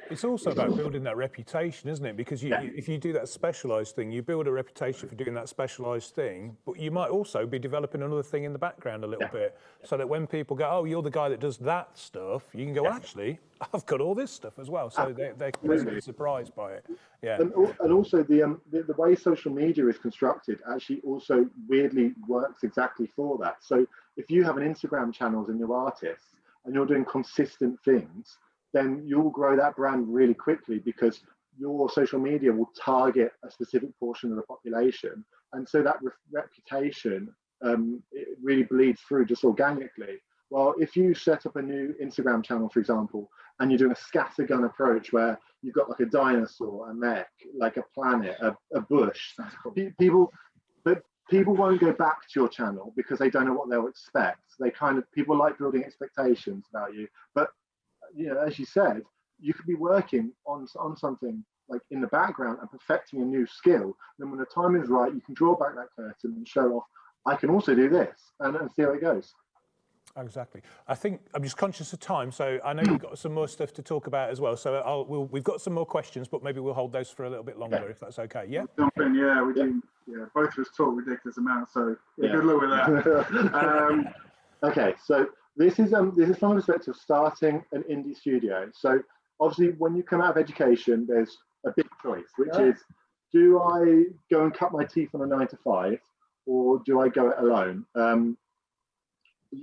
It's also about building that reputation, isn't it? Because if you do that specialised thing, you build a reputation for doing that specialised thing, but you might also be developing another thing in the background a little bit, so that when people go, oh, you're the guy that does that stuff, you can go, well, actually, I've got all this stuff as well. So they're pleasantly surprised by it. Yeah. And also the way social media is constructed actually also weirdly works exactly for that. So if you have an Instagram channel and you're artists and you're doing consistent things, then you'll grow that brand really quickly, because your social media will target a specific portion of the population. And so that reputation it really bleeds through just organically. Well, if you set up a new Instagram channel, for example, and you're doing a scattergun approach where you've got like a dinosaur, a mech, like a planet, a bush, people won't go back to your channel because they don't know what they'll expect. People like building expectations about you. But as you said, you could be working on something like in the background and perfecting a new skill. Then when the time is right, you can draw back that curtain and show off, I can also do this, and see how it goes. Exactly. I think I'm just conscious of time, so I know you've got some more stuff to talk about as well. So we've got some more questions, but maybe we'll hold those for a little bit longer, if that's okay. Yeah. Jump in, we do. Yeah, both of us talk ridiculous amounts, so good luck with that. Okay, so this is from the perspective of starting an indie studio. So obviously, when you come out of education, there's a big choice, which is, do I go and cut my teeth on a 9 to 5, or do I go it alone?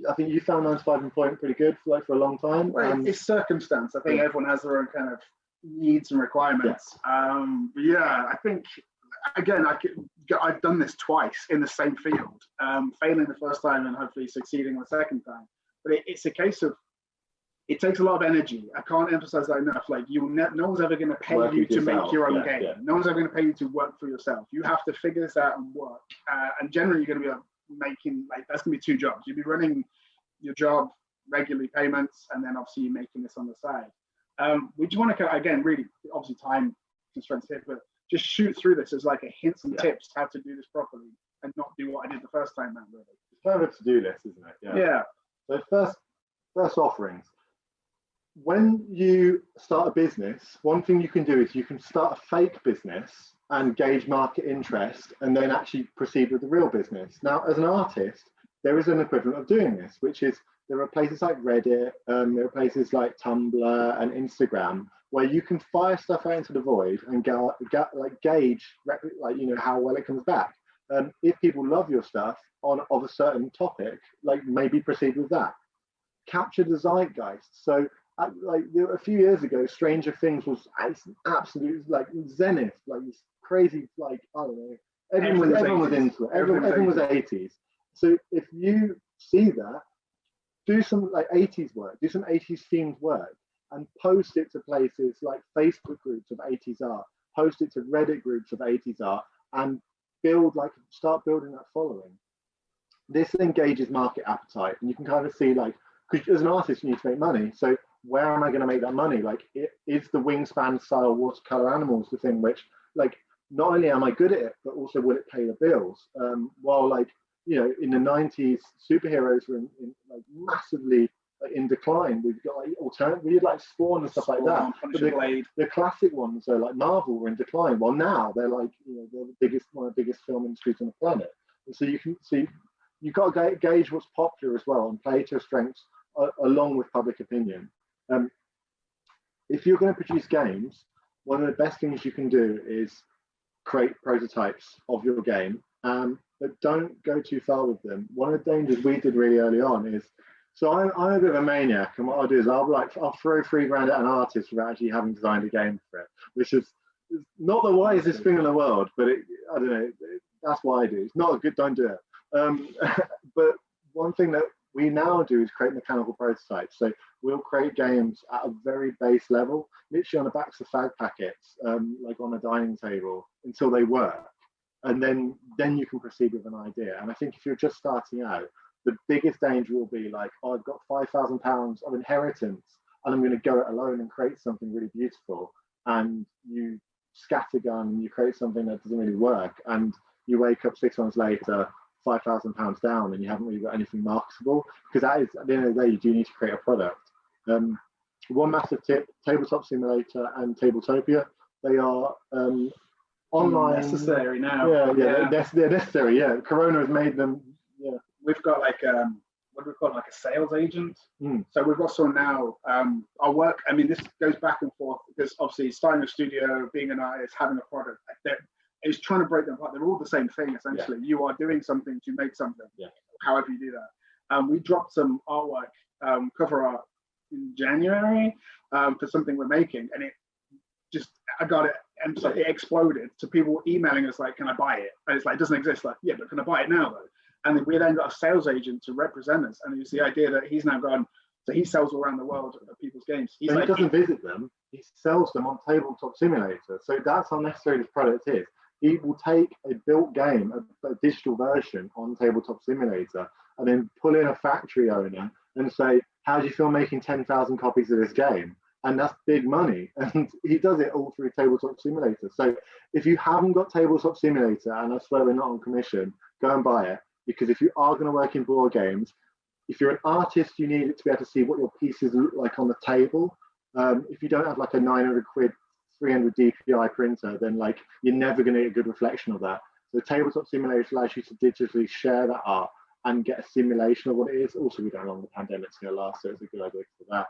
I think you found 9 to 5 employment pretty good for a long time. Well, it's circumstance. I think everyone has their own kind of needs and requirements. But yeah, I think again, I've done this twice in the same field, failing the first time and hopefully succeeding the second time. But it's a case of, it takes a lot of energy. I can't emphasize that enough. Like no one's ever going to pay you to make your own game. Yeah. No one's ever going to pay you to work for yourself. You have to figure this out and work. And generally, you're going to be making, like, that's going to be 2 jobs. You'll be running your job, regularly payments, and then obviously you're making this on the side. We just want to, again, really, obviously time constraints here, but just shoot through this as like a hints and tips how to do this properly and not do what I did the first time around, really. It's kind of a to-do list, isn't it? Yeah. So first offerings. When you start a business, one thing you can do is you can start a fake business and gauge market interest and then actually proceed with the real business. Now, as an artist, there is an equivalent of doing this, which is there are places like Reddit, there are places like Tumblr and Instagram where you can fire stuff out into the void and gauge how well it comes back. If people love your stuff of a certain topic, like maybe proceed with that. Capture the zeitgeist. So a few years ago, Stranger Things was absolute like zenith, like this crazy, like, I don't know, everyone was into it. Everyone was 80s. So if you see that, do some like 80s work, do some 80s themed work, and post it to places like Facebook groups of 80s art, post it to Reddit groups of 80s art, and start building that following. This engages market appetite, and you can kind of see, like, because as an artist, you need to make money. So where am I going to make that money? Like, is the Wingspan style watercolor animals the thing which, like, not only am I good at it, but also will it pay the bills? While, like, you know, in the 90s, superheroes were like massively in decline. We've got like alternative, we had like Spawn and stuff like that. But the classic ones, so like Marvel, were in decline. Well, now they're like, you know, they're one of the biggest film industries on the planet. And so you can see, you've got to gauge what's popular as well and play to your strengths along with public opinion. If you're going to produce games, one of the best things you can do is create prototypes of your game, but don't go too far with them. One of the dangers we did really early on is, so I'm a bit of a maniac, and what I'll do is I'll throw $3,000 at an artist without actually having designed a game for it, which is not the wisest thing in the world, but I don't know, that's what I do. It's not a good, don't do it. But one thing that we now do is create mechanical prototypes. So we'll create games at a very base level, literally on the backs of fag packets, like on a dining table, until they work. And then you can proceed with an idea. And I think if you're just starting out, the biggest danger will be like, oh, I've got £5,000 of inheritance and I'm going to go it alone and create something really beautiful. And you scattergun and you create something that doesn't really work. And you wake up 6 months later, £5,000 down, and you haven't really got anything marketable, because that is, at the end of the day, you do need to create a product. One massive tip: Tabletop Simulator and Tabletopia. They are online. Necessary now. Yeah, they're necessary. Yeah, Corona has made them. Yeah, we've got like what do we call it, like a sales agent. So we've got someone now. Our work. I mean, this goes back and forth because obviously starting a studio, being an artist, having a product, it's trying to break them apart. They're all the same thing essentially. Yeah. You are doing something to make something. Yeah. However you do that. We dropped some artwork, cover art, in January for something we're making, and it just, I got it, and so it exploded to people emailing us like, "Can I buy it?" And it's like, it doesn't exist. Like, yeah, but can I buy it now though? And then we then got a sales agent to represent us, and it's the idea that he's now gone. So he sells all around the world at people's games. He doesn't visit them; he sells them on Tabletop Simulator. So that's how necessary this product is. He will take a built game, a digital version on Tabletop Simulator, and then pull in a factory owner and say, "How do you feel making 10,000 copies of this game?" And that's big money. And he does it all through Tabletop Simulator. So if you haven't got Tabletop Simulator, and I swear we're not on commission, go and buy it. Because if you are going to work in board games, if you're an artist, you need it to be able to see what your pieces look like on the table. If you don't have like a 900 quid 300 DPI printer, then like you're never going to get a good reflection of that. So Tabletop Simulator allows you to digitally share that art and get a simulation of what it is. Also, we don't know how long the pandemic's going to last, so it's a good idea for that.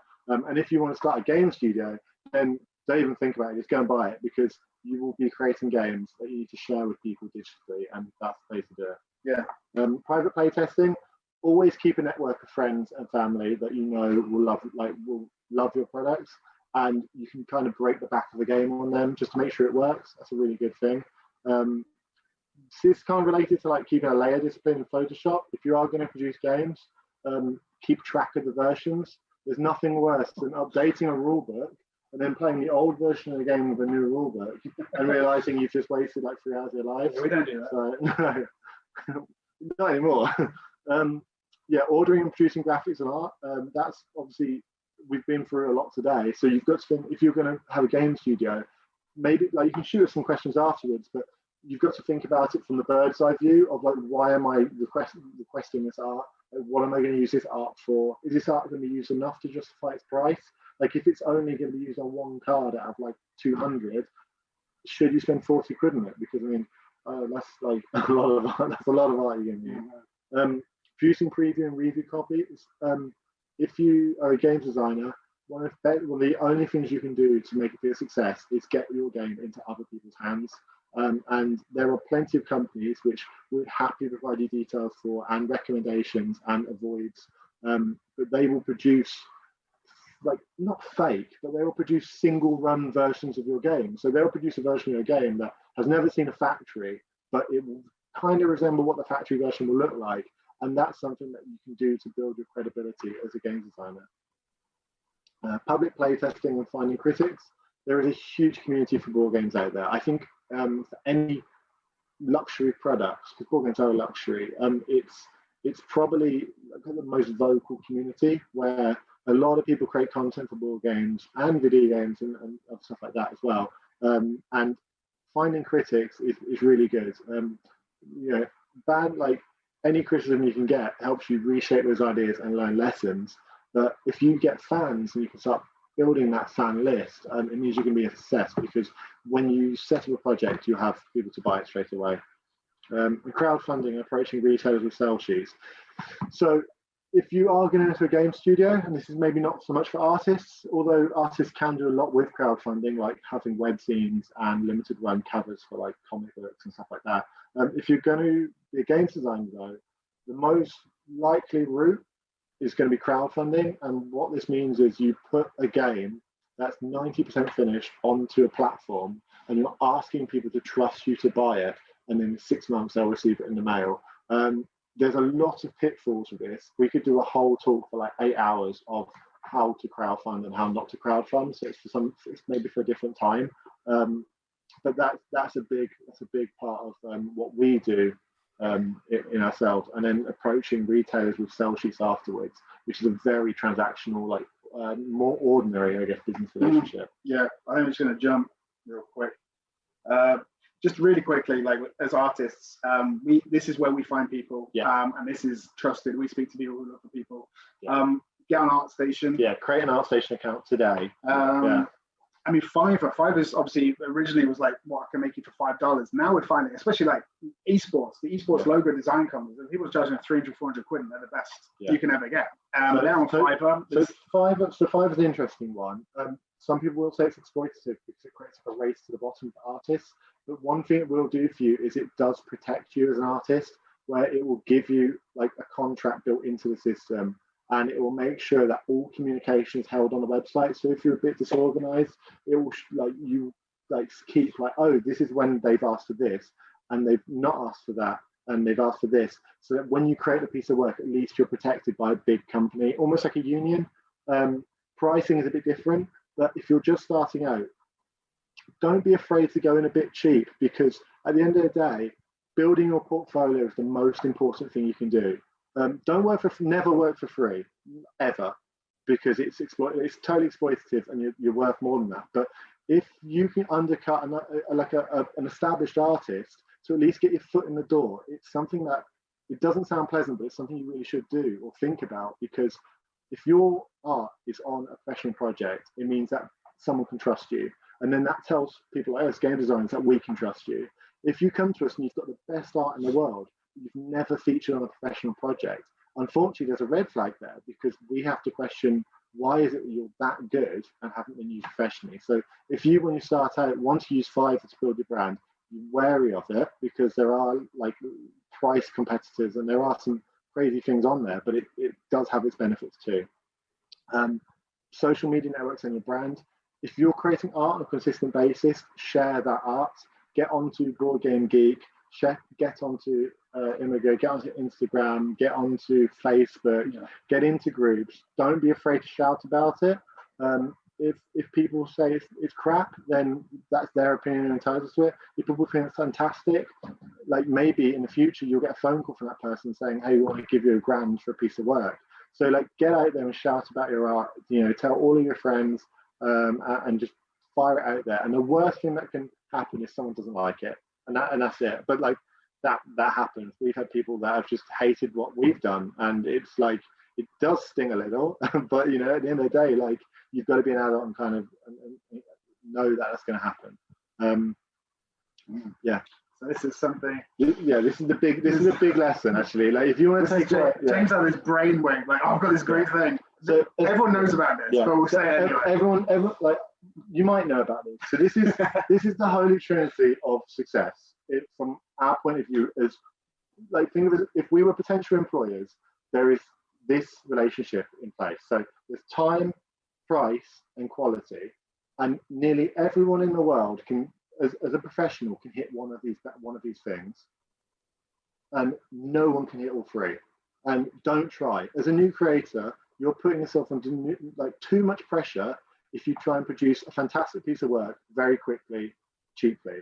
And if you want to start a game studio, then don't even think about it, just go and buy it, because you will be creating games that you need to share with people digitally, and that's the way to do it. Yeah. Private play testing, always keep a network of friends and family that you know will love your products, and you can kind of break the back of the game on them just to make sure it works. That's a really good thing. It's kind of related to like keeping a layer discipline in Photoshop. If you are going to produce games, keep track of the versions. There's nothing worse than updating a rule book and then playing the old version of the game with a new rule book and realizing you've just wasted like 3 hours of your life. We don't do that. So, no, not anymore. Ordering and producing graphics and art. That's obviously, we've been through a lot today. So you've got to think, if you're going to have a game studio, maybe like you can shoot us some questions afterwards, but you've got to think about it from the bird's eye view of like, why am I requesting this art? Like, what am I going to use this art for? Is this art going to be used enough to justify its price? Like if it's only going to be used on one card out of like 200, should you spend 40 quid on it? Because I mean, that's like a lot of art. That's a lot of art you're going to use. Producing preview and review copies. If you are a games designer, one of the only things you can do to make it be a success is get your game into other people's hands. And there are plenty of companies which would happily provide you details for and recommendations and avoids, but they will produce, like, not fake, but they will produce single run versions of your game. So they'll produce a version of your game that has never seen a factory, but it will kind of resemble what the factory version will look like. And that's something that you can do to build your credibility as a game designer. Public play testing and finding critics. There is a huge community for board games out there. I think for any luxury products, because board games are a luxury, it's probably the most vocal community where a lot of people create content for board games and video games and stuff like that as well. And finding critics is really good. Like any criticism you can get helps you reshape those ideas and learn lessons. But if you get fans and you can start building that fan list, it means you can be a success, because when you set up a project, you have people to buy it straight away. Crowdfunding, approaching retailers with sell sheets. So if you are going into a game studio, and this is maybe not so much for artists, although artists can do a lot with crowdfunding, like having web scenes and limited run covers for like comic books and stuff like that. If you're going to be a games designer though, the most likely route is going to be crowdfunding. And what this means is you put a game that's 90% finished onto a platform and you're asking people to trust you to buy it. And in 6 months, they'll receive it in the mail. There's a lot of pitfalls with this. We could do a whole talk for like 8 hours of how to crowdfund and how not to crowdfund. So it's maybe for a different time. But that's a big part of what we do in ourselves. And then approaching retailers with sell sheets afterwards, which is a very transactional, like more ordinary, I guess, business relationship. Yeah, I'm just going to jump real quick. Just really quickly, like as artists, this is where we find people, and this is trusted. We speak to people who look for people. Get on ArtStation. Yeah, create an ArtStation account today. I mean, Fiverr's obviously originally was like, what I can make you for $5. Now we're finding, especially like esports, the esports logo design companies, people are charging 300, 400 quid, and they're the best you can ever get. They're on Fiverr. So Fiverr's an interesting one. Some people will say it's exploitative because it creates a race to the bottom for artists. But one thing it will do for you is it does protect you as an artist, where it will give you like a contract built into the system, and it will make sure that all communication is held on the website. So if you're a bit disorganized, it will keep like, oh, this is when they've asked for this, and they've not asked for that, and they've asked for this. So that when you create a piece of work, at least you're protected by a big company, almost like a union. Pricing is a bit different, but if you're just starting out, don't be afraid to go in a bit cheap, because at the end of the day, building your portfolio is the most important thing you can do. Never work for free, ever, because it's totally exploitative, and you're worth more than that. But if you can undercut an established artist to at least get your foot in the door, it's something that, it doesn't sound pleasant, but it's something you really should do or think about, because if your art is on a professional project, it means that someone can trust you. And then that tells people, as game designers, that we can trust you. If you come to us and you've got the best art in the world, you've never featured on a professional project. Unfortunately, there's a red flag there, because we have to question, why is it that you're that good and haven't been used professionally? So if you, when you start out, want to use Fiverr to build your brand, you're wary of it, because there are like price competitors and there are some crazy things on there, but it does have its benefits too. Social media networks and your brand. If you're creating art on a consistent basis, share that art. Get onto Board Game Geek, get onto Imago, get onto Instagram, get onto Facebook, get into groups. Don't be afraid to shout about it. If people say it's crap, then that's their opinion and entitled to it. If people think it's fantastic, like maybe in the future you'll get a phone call from that person saying, hey, we want to give you £1,000 for a piece of work. So like, get out there and shout about your art, tell all of your friends, and just fire it out there. And the worst thing that can happen is someone doesn't like it, and that's it. But like that happens. We've had people that have just hated what we've done, and it's like, it does sting a little, but at the end of the day, like, you've got to be an adult and kind of and know that that's going to happen. Yeah. So this is something. Yeah, this is a big lesson, actually. Like, if you want to take James had this brainwave, like, oh, I've got this great thing. So everyone knows about this, but we'll say it anyway. Everyone, like, you might know about this. So this is the holy trinity of success. From our point of view, as like, think of it, if we were potential employers, there is this relationship in place. So there's time, price, and quality, and nearly everyone in the world can, as a professional, can hit one of these things, and no one can hit all three. And don't try. As a new creator, you're putting yourself under like too much pressure if you try and produce a fantastic piece of work very quickly, cheaply.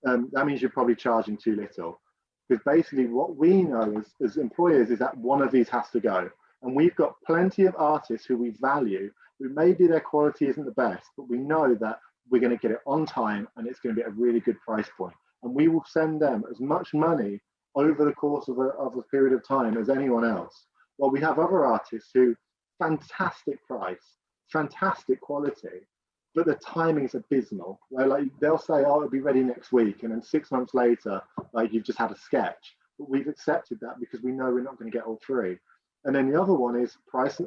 That means you're probably charging too little. Because basically what we know as employers is that one of these has to go. And we've got plenty of artists who we value, who maybe their quality isn't the best, but we know that we're going to get it on time and it's going to be at a really good price point. And we will send them as much money over the course of a period of time as anyone else. Well, we have other artists who, fantastic price, fantastic quality, but the timing is abysmal. Where like they'll say, oh, it'll be ready next week, and then 6 months later, like, you've just had a sketch. But we've accepted that because we know we're not going to get all three. And then the other one is price,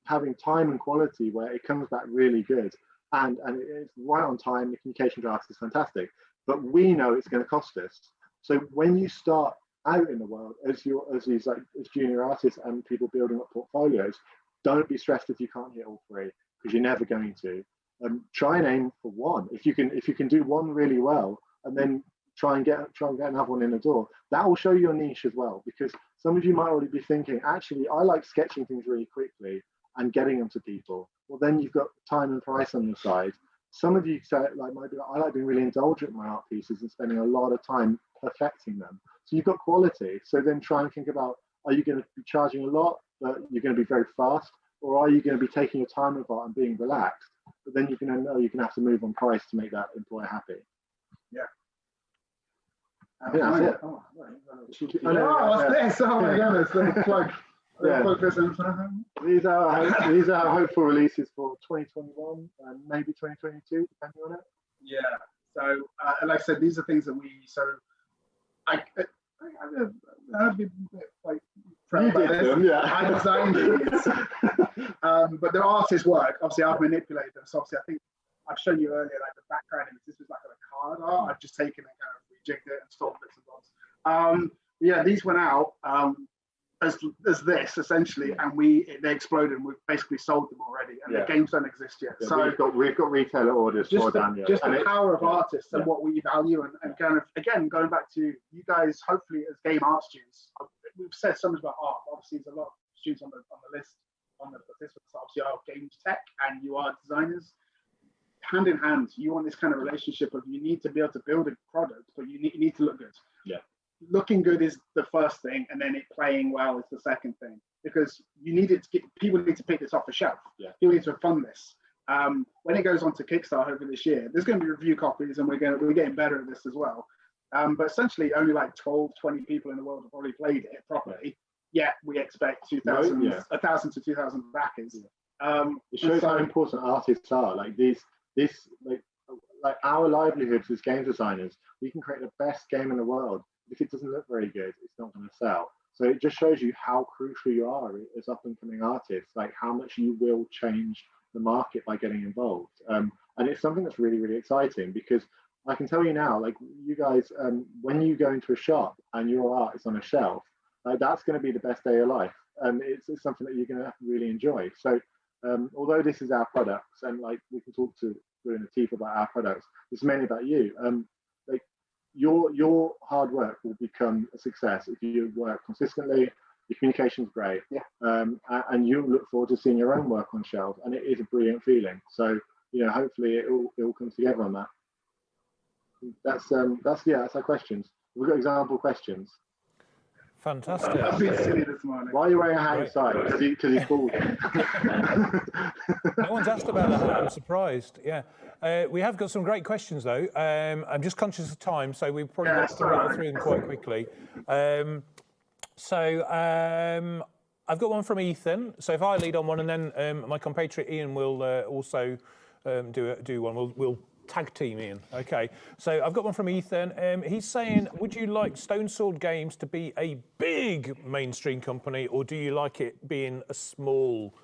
having time and quality where it comes back really good, and it's right on time. The communication draft is fantastic, but we know it's going to cost us. So when you start out in the world as junior artists and people building up portfolios, don't be stressed if you can't hit all three, because you're never going to. Try and aim for one. If you can do one really well, and then try and get another one in the door, that will show you your niche as well. Because some of you might already be thinking, actually, I like sketching things really quickly and getting them to people. Well, then you've got time and price on your side. Some of you say, like, might be like, I like being really indulgent in my art pieces and spending a lot of time perfecting them. So you've got quality. So then try and think about, are you going to be charging a lot, but you're going to be very fast? Or are you going to be taking your time with art and being relaxed? But then you're going to know you're going to have to move on price to make that employer happy. Yeah. That's it. What's this? Oh my goodness. Plug. These are hopeful releases for 2021 and maybe 2022, depending on it. Yeah. So, like I said, these are things that I be like proud about this. Yeah. I designed these, but they're artist work. Obviously, I've manipulated them. So obviously, I think I've shown you earlier, like the background image. This was like a card art. I've just taken it, kind of rejigged it, and stored bits and bobs. Yeah, these went out as this essentially, and they exploded. And we've basically sold them already, and the games don't exist yet. Yeah, so we've got retailer orders for Daniel. Just the power of artists and what we value, and kind of again going back to you guys. Hopefully, as game art students, we've said so much about art. Obviously, there's a lot of students on the list on the participants. Obviously, are games tech, and you are designers. Hand in hand, you want this kind of relationship of you need to be able to build a product, but you need to look good. Yeah. Looking good is the first thing, and then it playing well is the second thing, because you need it to people need to pick this off the shelf. Yeah. People need to fund this. When it goes on to Kickstarter over this year, there's going to be review copies, and we're getting better at this as well. But essentially, only like 12, 20 people in the world have probably played it properly. Yet we expect 1,000 to 2,000 backers. It shows how important artists are. Like like our livelihoods as game designers, we can create the best game in the world. if it doesn't look very good, it's not going to sell. So it just shows you how crucial you are as up and coming artists, like how much you will change the market by getting involved. And it's something that's really, really exciting, because I can tell you now, like you guys, when you go into a shop and your art is on a shelf, like that's going to be the best day of your life. And it's something that you're going to really enjoy. So although this is our products, and like we can talk to Blue and Latif about our products, it's mainly about you. Like your hard work will become a success if you work consistently. Your communication's great, and you look forward to seeing your own work on shelves, and it is a brilliant feeling. So hopefully it all comes together on that. That's our questions. We've got example questions. Fantastic. I've been silly this morning. Why are you wearing a hat inside? Because he's bald. No one's asked about that. I'm surprised. Yeah. We have got some great questions, though. I'm just conscious of time, so we probably want to run through them quite quickly. I've got one from Ethan. So if I lead on one, and then my compatriot Ian will also do one. We'll tag team Ian. Okay. So I've got one from Ethan. He's saying, would you like Stone Sword Games to be a big mainstream company, or do you like it being a small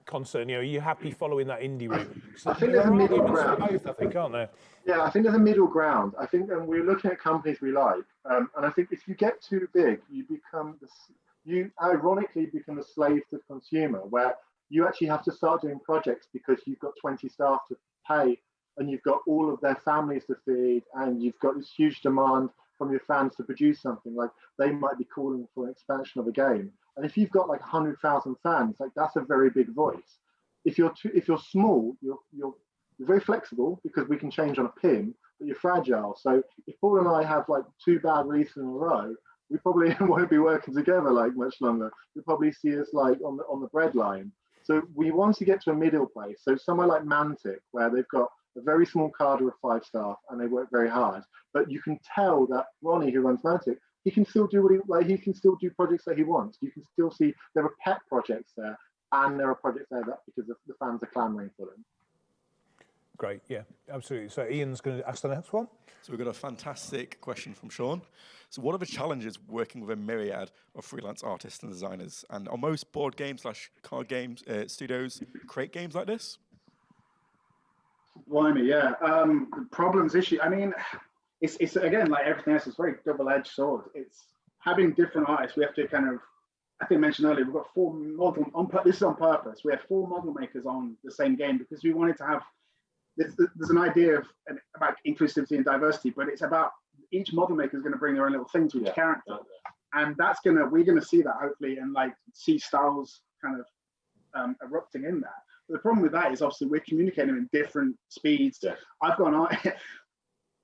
concern? Are you happy following that indie route? So I think there's a middle ground. Both, I think, aren't there? Yeah, I think there's a middle ground. I think we're looking at companies we like, and I think if you get too big, you ironically become a slave to the consumer, where you actually have to start doing projects because you've got 20 staff to pay, and you've got all of their families to feed, and you've got this huge demand from your fans to produce something. Like they might be calling for an expansion of a game, and if you've got like 100,000 fans, like that's a very big voice. If you're small, you're very flexible because we can change on a pin, but you're fragile. So if Paul and I have like 2 bad releases in a row, we probably won't be working together like much longer. You'll probably see us like on the breadline. So we want to get to a middle place. So somewhere like Mantic, where they've got a very small cadre of 5 staff and they work very hard, but you can tell that Ronnie, who runs Mantic, he can still do he can still do projects that he wants. You can still see there are pet projects there, and there are projects there that because the fans are clamoring for them. Great, yeah, absolutely. So Ian's going to ask the next one. So we've got a fantastic question from Sean. So what are the challenges working with a myriad of freelance artists and designers? And are most board games / card games studios create games like this? Blimey, yeah. Problems, issue. I mean, it's again, like everything else, it's a very double-edged sword. It's having different artists. We have to kind of, I think I mentioned earlier, we've got 4 model, this is on purpose. We have 4 model makers on the same game because we wanted to have, there's an idea about inclusivity and diversity, but it's about each model maker is going to bring their own little thing to each character. And we're going to see that hopefully, and like see styles kind of erupting in that. But the problem with that is obviously we're communicating in different speeds. Yeah. I've got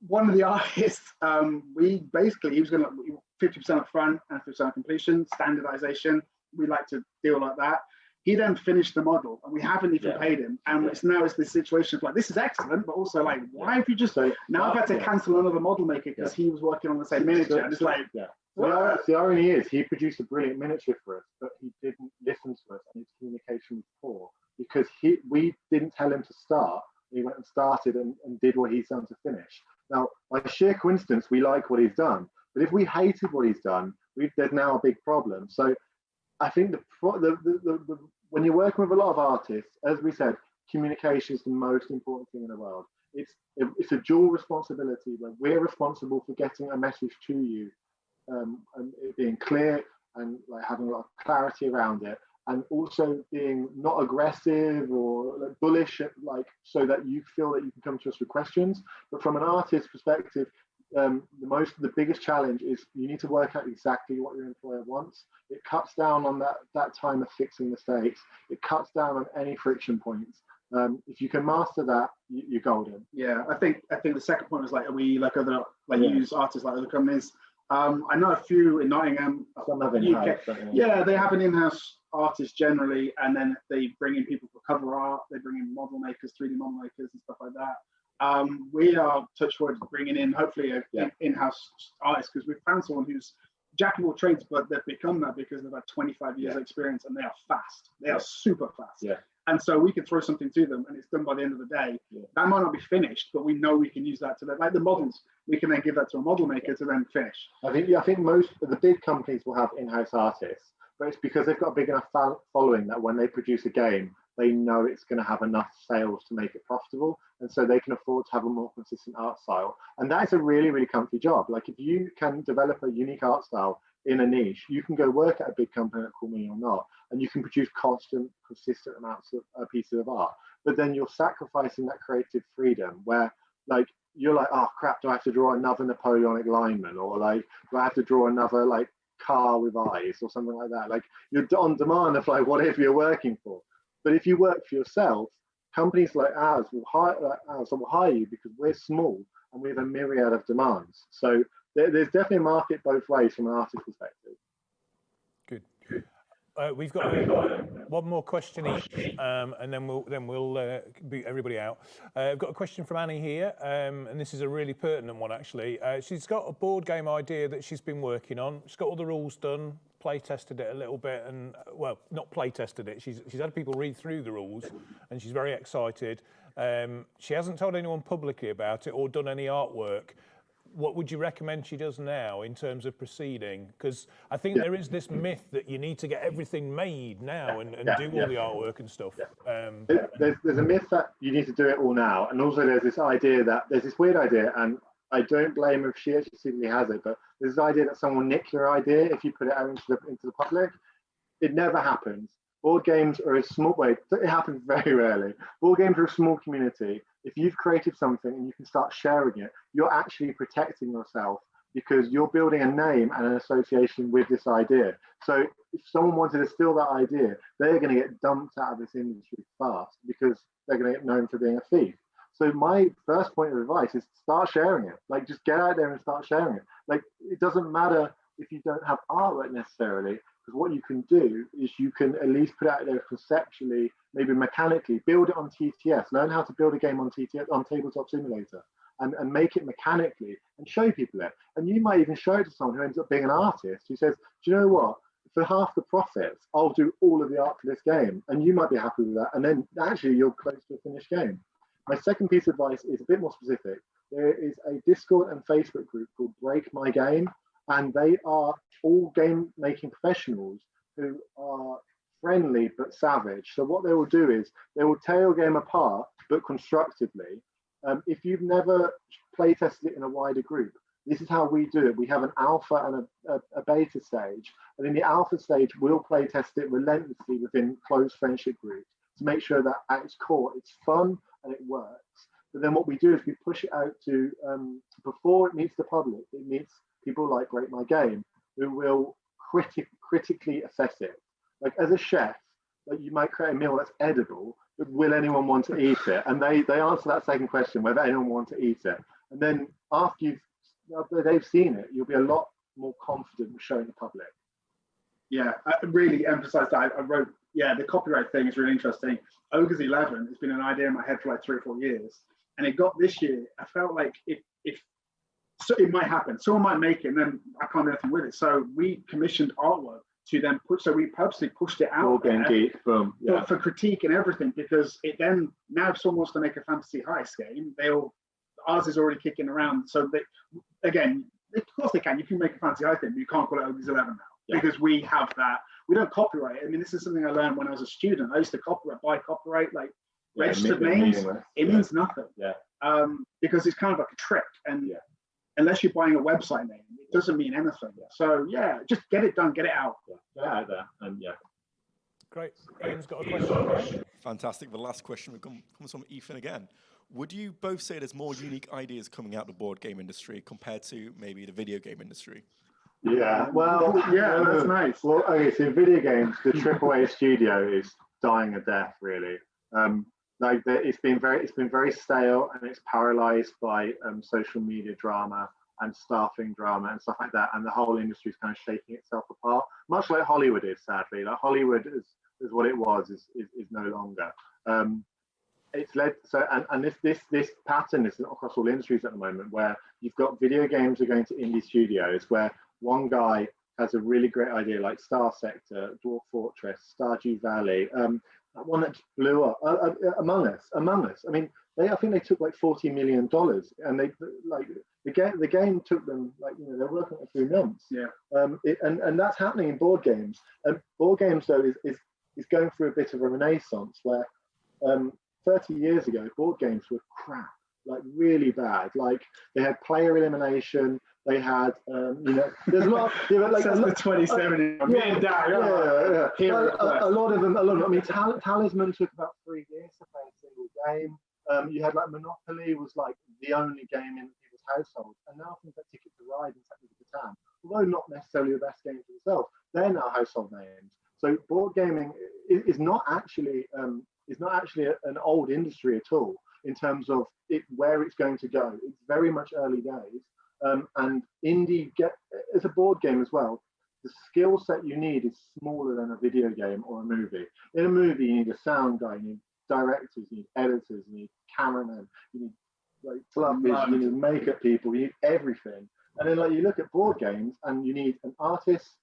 one of the artists, he was going to 50% up front and 50% completion, standardization. We like to deal like that. He then finished the model and we haven't even paid him. And it's this situation of like, this is excellent, but also like, why have you just, now I've had to cancel another model maker because he was working on the same miniature. And it's like, the irony is he produced a brilliant miniature for us, but he didn't listen to us and his communication was poor because we didn't tell him to start. He went and started and did what he's done to finish. Now, by sheer coincidence, we like what he's done, but if we hated what he's done, there's now a big problem. So I think when you're working with a lot of artists, as we said, communication is the most important thing in the world. It's a dual responsibility where we're responsible for getting a message to you and it being clear and like having a lot of clarity around it, and also being not aggressive or like bullish, like so that you feel that you can come to us with questions. But from an artist perspective, the biggest challenge is you need to work out exactly what your employer wants. It cuts down on that time of fixing mistakes. It cuts down on any friction points. If you can master that, you're golden. Yeah, I think the second point was like, are we like other use artists like other companies? I know a few in Nottingham. Some have in-house. Yeah, they have an in-house artist generally, and then they bring in people for cover art. They bring in model makers, 3D model makers, and stuff like that. We are touchwood bringing in hopefully an in-house artist because we've found someone who's jack of all trades, but they've become that because they've had 25 years experience and they are fast. They are super fast. Yeah. And so we can throw something to them and it's done by the end of the day. Yeah. That might not be finished, but we know we can use that to like the models. we can then give that to a model maker to then finish. I think most of the big companies will have in-house artists, but it's because they've got a big enough following that when they produce a game, they know it's going to have enough sales to make it profitable, and so they can afford to have a more consistent art style. And that is a really, really comfy job. Like if you can develop a unique art style in a niche, you can go work at a big company like Call Me or Not, and you can produce constant, consistent amounts of pieces of art. But then you're sacrificing that creative freedom where, like, you're like, oh crap, do I have to draw another Napoleonic lineman, or like, do I have to draw another like car with eyes or something like that? Like you're on demand of like whatever you're working for. But if you work for yourself, companies like ours will hire you because we're small and we have a myriad of demands. So there's definitely a market both ways from an artist perspective. Good. We've got one more question each, and then we'll beat everybody out. I've got a question from Annie here, and this is a really pertinent one actually. She's got a board game idea that she's been working on. She's got all the rules done, play tested it a little bit, and well, not play tested it. She's had people read through the rules, and she's very excited. She hasn't told anyone publicly about it or done any artwork. What would you recommend she does now in terms of proceeding? Because I think there is this myth that you need to get everything made now and do all the artwork and stuff. There's a myth that you need to do it all now, and also there's this idea that there's this weird idea, and I don't blame her if she actually secretly has it, but there's this idea that someone will nick your idea if you put it out into the public. It never happens. Board games are a small way. It happens very rarely. Board games are a small community. If you've created something and you can start sharing it, you're actually protecting yourself because you're building a name and an association with this idea. So if someone wanted to steal that idea, they're going to get dumped out of this industry fast because they're going to get known for being a thief. So my first point of advice is start sharing it. Like just get out there and start sharing it. Like it doesn't matter if you don't have artwork necessarily, because what you can do is you can at least put it out there conceptually, maybe mechanically, build it on TTS, learn how to build a game on TTS, on Tabletop Simulator, and make it mechanically and show people it. And you might even show it to someone who ends up being an artist who says, do you know what? For half the profits, I'll do all of the art for this game. And you might be happy with that. And then actually you're close to a finished game. My second piece of advice is a bit more specific. There is a Discord and Facebook group called Break My Game, and they are all game making professionals who are friendly but savage. So what they will do is they will tear your game apart, but constructively. If you've never play tested it in a wider group, this is how we do it. We have an alpha and a beta stage, and in the alpha stage, we'll play test it relentlessly within close friendship groups to make sure that at its core, it's fun and it works. But then what we do is we push it out to, before it meets the public, it meets people like Break My Game, who will critically assess it. Like as a chef, like you might create a meal that's edible, but will anyone want to eat it? And they answer that second question, whether anyone wants to eat it. And then after they've seen it, you'll be a lot more confident with showing the public. Yeah, I really emphasize that. I wrote, the copyright thing is really interesting. Ogres 11 has been an idea in my head for like 3 or 4 years. And it got this year, I felt like so it might happen. Someone might make it and then I can't do anything with it. So we commissioned artwork to then so we purposely pushed it out there Geek, boom, for critique and everything, because it then, now if someone wants to make a fantasy heist game, ours is already kicking around. So they, again, of course they can. You can make a fantasy heist game, but you can't call it Ogres 11 now because we have that. We don't copyright it. I mean, this is something I learned when I was a student. I used to buy copyright, like registered names. It means nothing. Because it's kind of like a trick. And unless you're buying a website name, it doesn't mean anything. So just get it done, get it out. Get it out there, and Great. Ian's got a question. Fantastic. The last question comes from Ethan again. Would you both say there's more unique ideas coming out of the board game industry compared to maybe the video game industry? Yeah, well, that's nice. Well, okay, so video games, the AAA studio is dying a death, really. It's been very stale, and it's paralyzed by social media drama and staffing drama and stuff like that, and the whole industry is kind of shaking itself apart, much like Hollywood is, sadly. Like Hollywood is what it was is no longer. It's led and this pattern is across all industries at the moment, where you've got video games are going to indie studios where one guy has a really great idea like Star Sector, Dwarf Fortress, Stardew Valley. That one that just blew up. Among Us. I mean, I think they took like $40 million, and they like the game took them like they're working for 3 months. Yeah. And that's happening in board games. And board games though is going through a bit of a renaissance where 30 years ago board games were crap, like really bad. Like they had player elimination. They had, there's a lot. Like the 2070. A lot of them. I mean, Talisman took about 3 years to play a single game. You had like Monopoly was like the only game in people's households, and now things like Ticket to Ride and Technical Catan, although not necessarily the best games themselves, they're now household names. So board gaming is not actually an old industry at all in terms of where it's going to go. It's very much early days. And indie as a board game as well, the skill set you need is smaller than a video game or a movie. In a movie, you need a sound guy, you need directors, you need editors, you need cameramen, you need like fluffies, you need makeup people, you need everything. And then like you look at board games and you need an artist,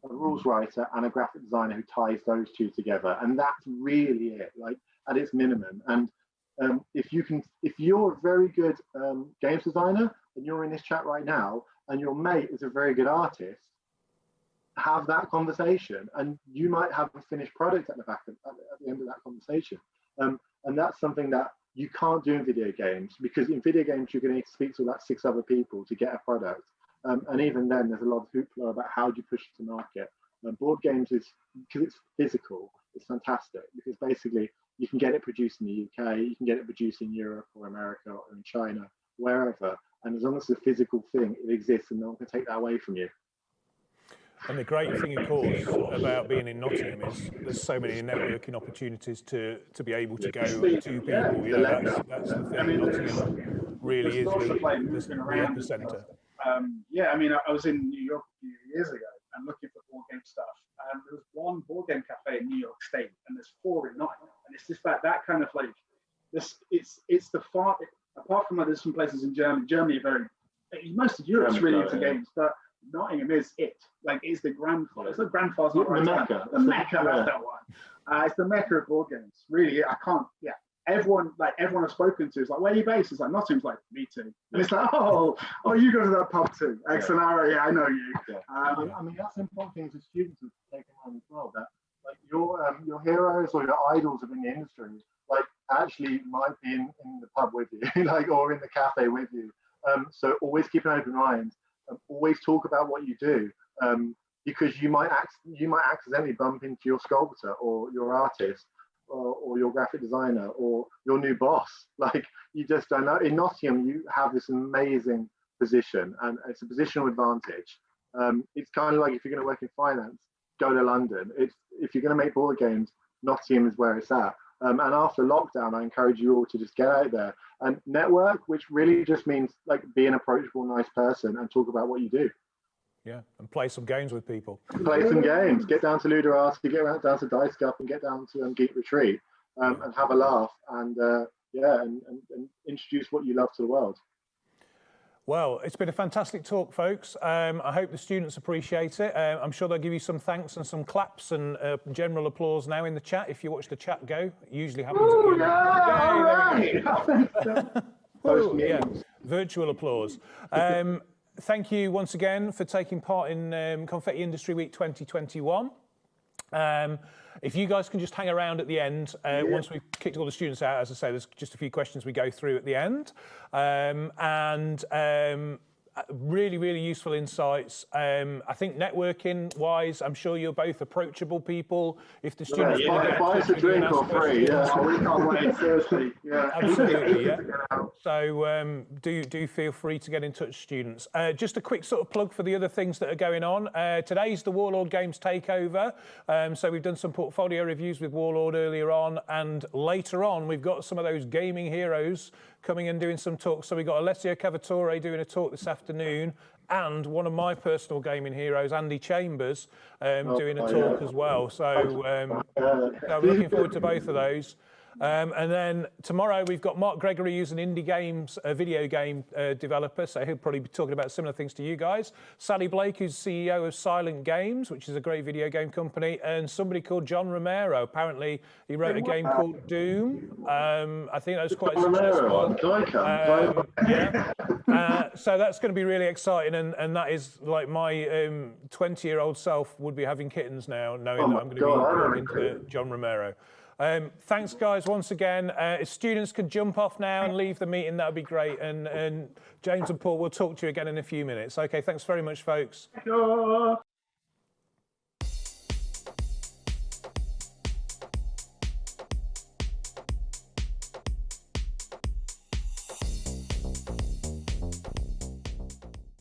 a rules writer, and a graphic designer who ties those two together. And that's really it, like at its minimum. And if you're a very good games designer and you're in this chat right now and your mate is a very good artist, have that conversation and you might have a finished product at the end of that conversation. And that's something that you can't do in video games, because in video games you're going to need to speak to about 6 other people to get a product. And even then there's a lot of hoopla about how do you push it to market. Board games is, because it's physical, it's fantastic, because basically you can get it produced in the UK, you can get it produced in Europe or America or in China, wherever. And as long as it's a physical thing, it exists and no one can take that away from you. And the great thing, of course, about being in Nottingham is there's so many networking opportunities to be able to go to people. That's the thing. I mean, Nottingham really is the epicenter. I mean, I was in New York a few years ago and looking for board game stuff. There was one board game cafe in New York State, and there's 4 in Nottingham. And it's just that kind of like this. It's the far. Apart from there's some places in Germany. Germany are very. Most of Europe's really into games, but Nottingham is it. Like it's the grandfather. It's the grandfather's not right. Mecca. The Mecca. That's that one. It's the Mecca of board games. Really, I can't. Yeah. Everyone I've spoken to is like, where are you based? It's like Nottingham's like, me too. And it's like, oh, you go to that pub too. Excellent. Yeah, I know you. Yeah. I mean, that's an important thing as students to take in mind as well. That like your heroes or your idols within the industry, like actually might be in the pub with you, like or in the cafe with you. So always keep an open mind. Always talk about what you do, because you might accidentally bump into your sculptor or your artist. Or your graphic designer or your new boss. Like you just don't know. In Nottingham, you have this amazing position, and it's a positional advantage. It's kind of like if you're going to work in finance, go to London. If you're going to make board games, Nottingham is where it's at. And after lockdown, I encourage you all to just get out there and network, which really just means like be an approachable, nice person and talk about what you do. Yeah, and play some games with people. Play some games. Get down to Ludoarty, get down to Dice Cup, and get down to Geek Retreat, and have a laugh, and and introduce what you love to the world. Well, it's been a fantastic talk, folks. I hope the students appreciate it. I'm sure they'll give you some thanks and some claps and general applause now in the chat. If you watch the chat go, it usually happens. Yeah, virtual applause. Thank you once again for taking part in Confetti Industry Week 2021. If you guys can just hang around at the end, once we've kicked all the students out, as I say, there's just a few questions we go through at the end. Really, really useful insights. I think networking-wise, I'm sure you're both approachable people. If the students buy us a drink or free, we can't wait. Seriously, absolutely, yeah. So do feel free to get in touch, students. Just a quick sort of plug for the other things that are going on. Today's the Warlord Games Takeover. So we've done some portfolio reviews with Warlord earlier on, and later on we've got some of those gaming heroes coming and doing some talks. So we've got Alessio Cavatore doing a talk this afternoon, and one of my personal gaming heroes, Andy Chambers, doing a talk as well. So I'm looking forward to both of those. And then tomorrow we've got Mark Gregory, who's an indie games, video game developer, so he'll probably be talking about similar things to you guys. Sally Blake, who's CEO of Silent Games, which is a great video game company, and somebody called John Romero. Apparently, he wrote a game called Doom. I think that was quite successful. So that's going to be really exciting, and that is like my 20-year-old self would be having kittens now, knowing that I'm going to be talking to John Romero. Thanks, guys, once again. If students could jump off now and leave the meeting, that would be great. And James and Paul, we'll talk to you again in a few minutes. Okay, thanks very much, folks.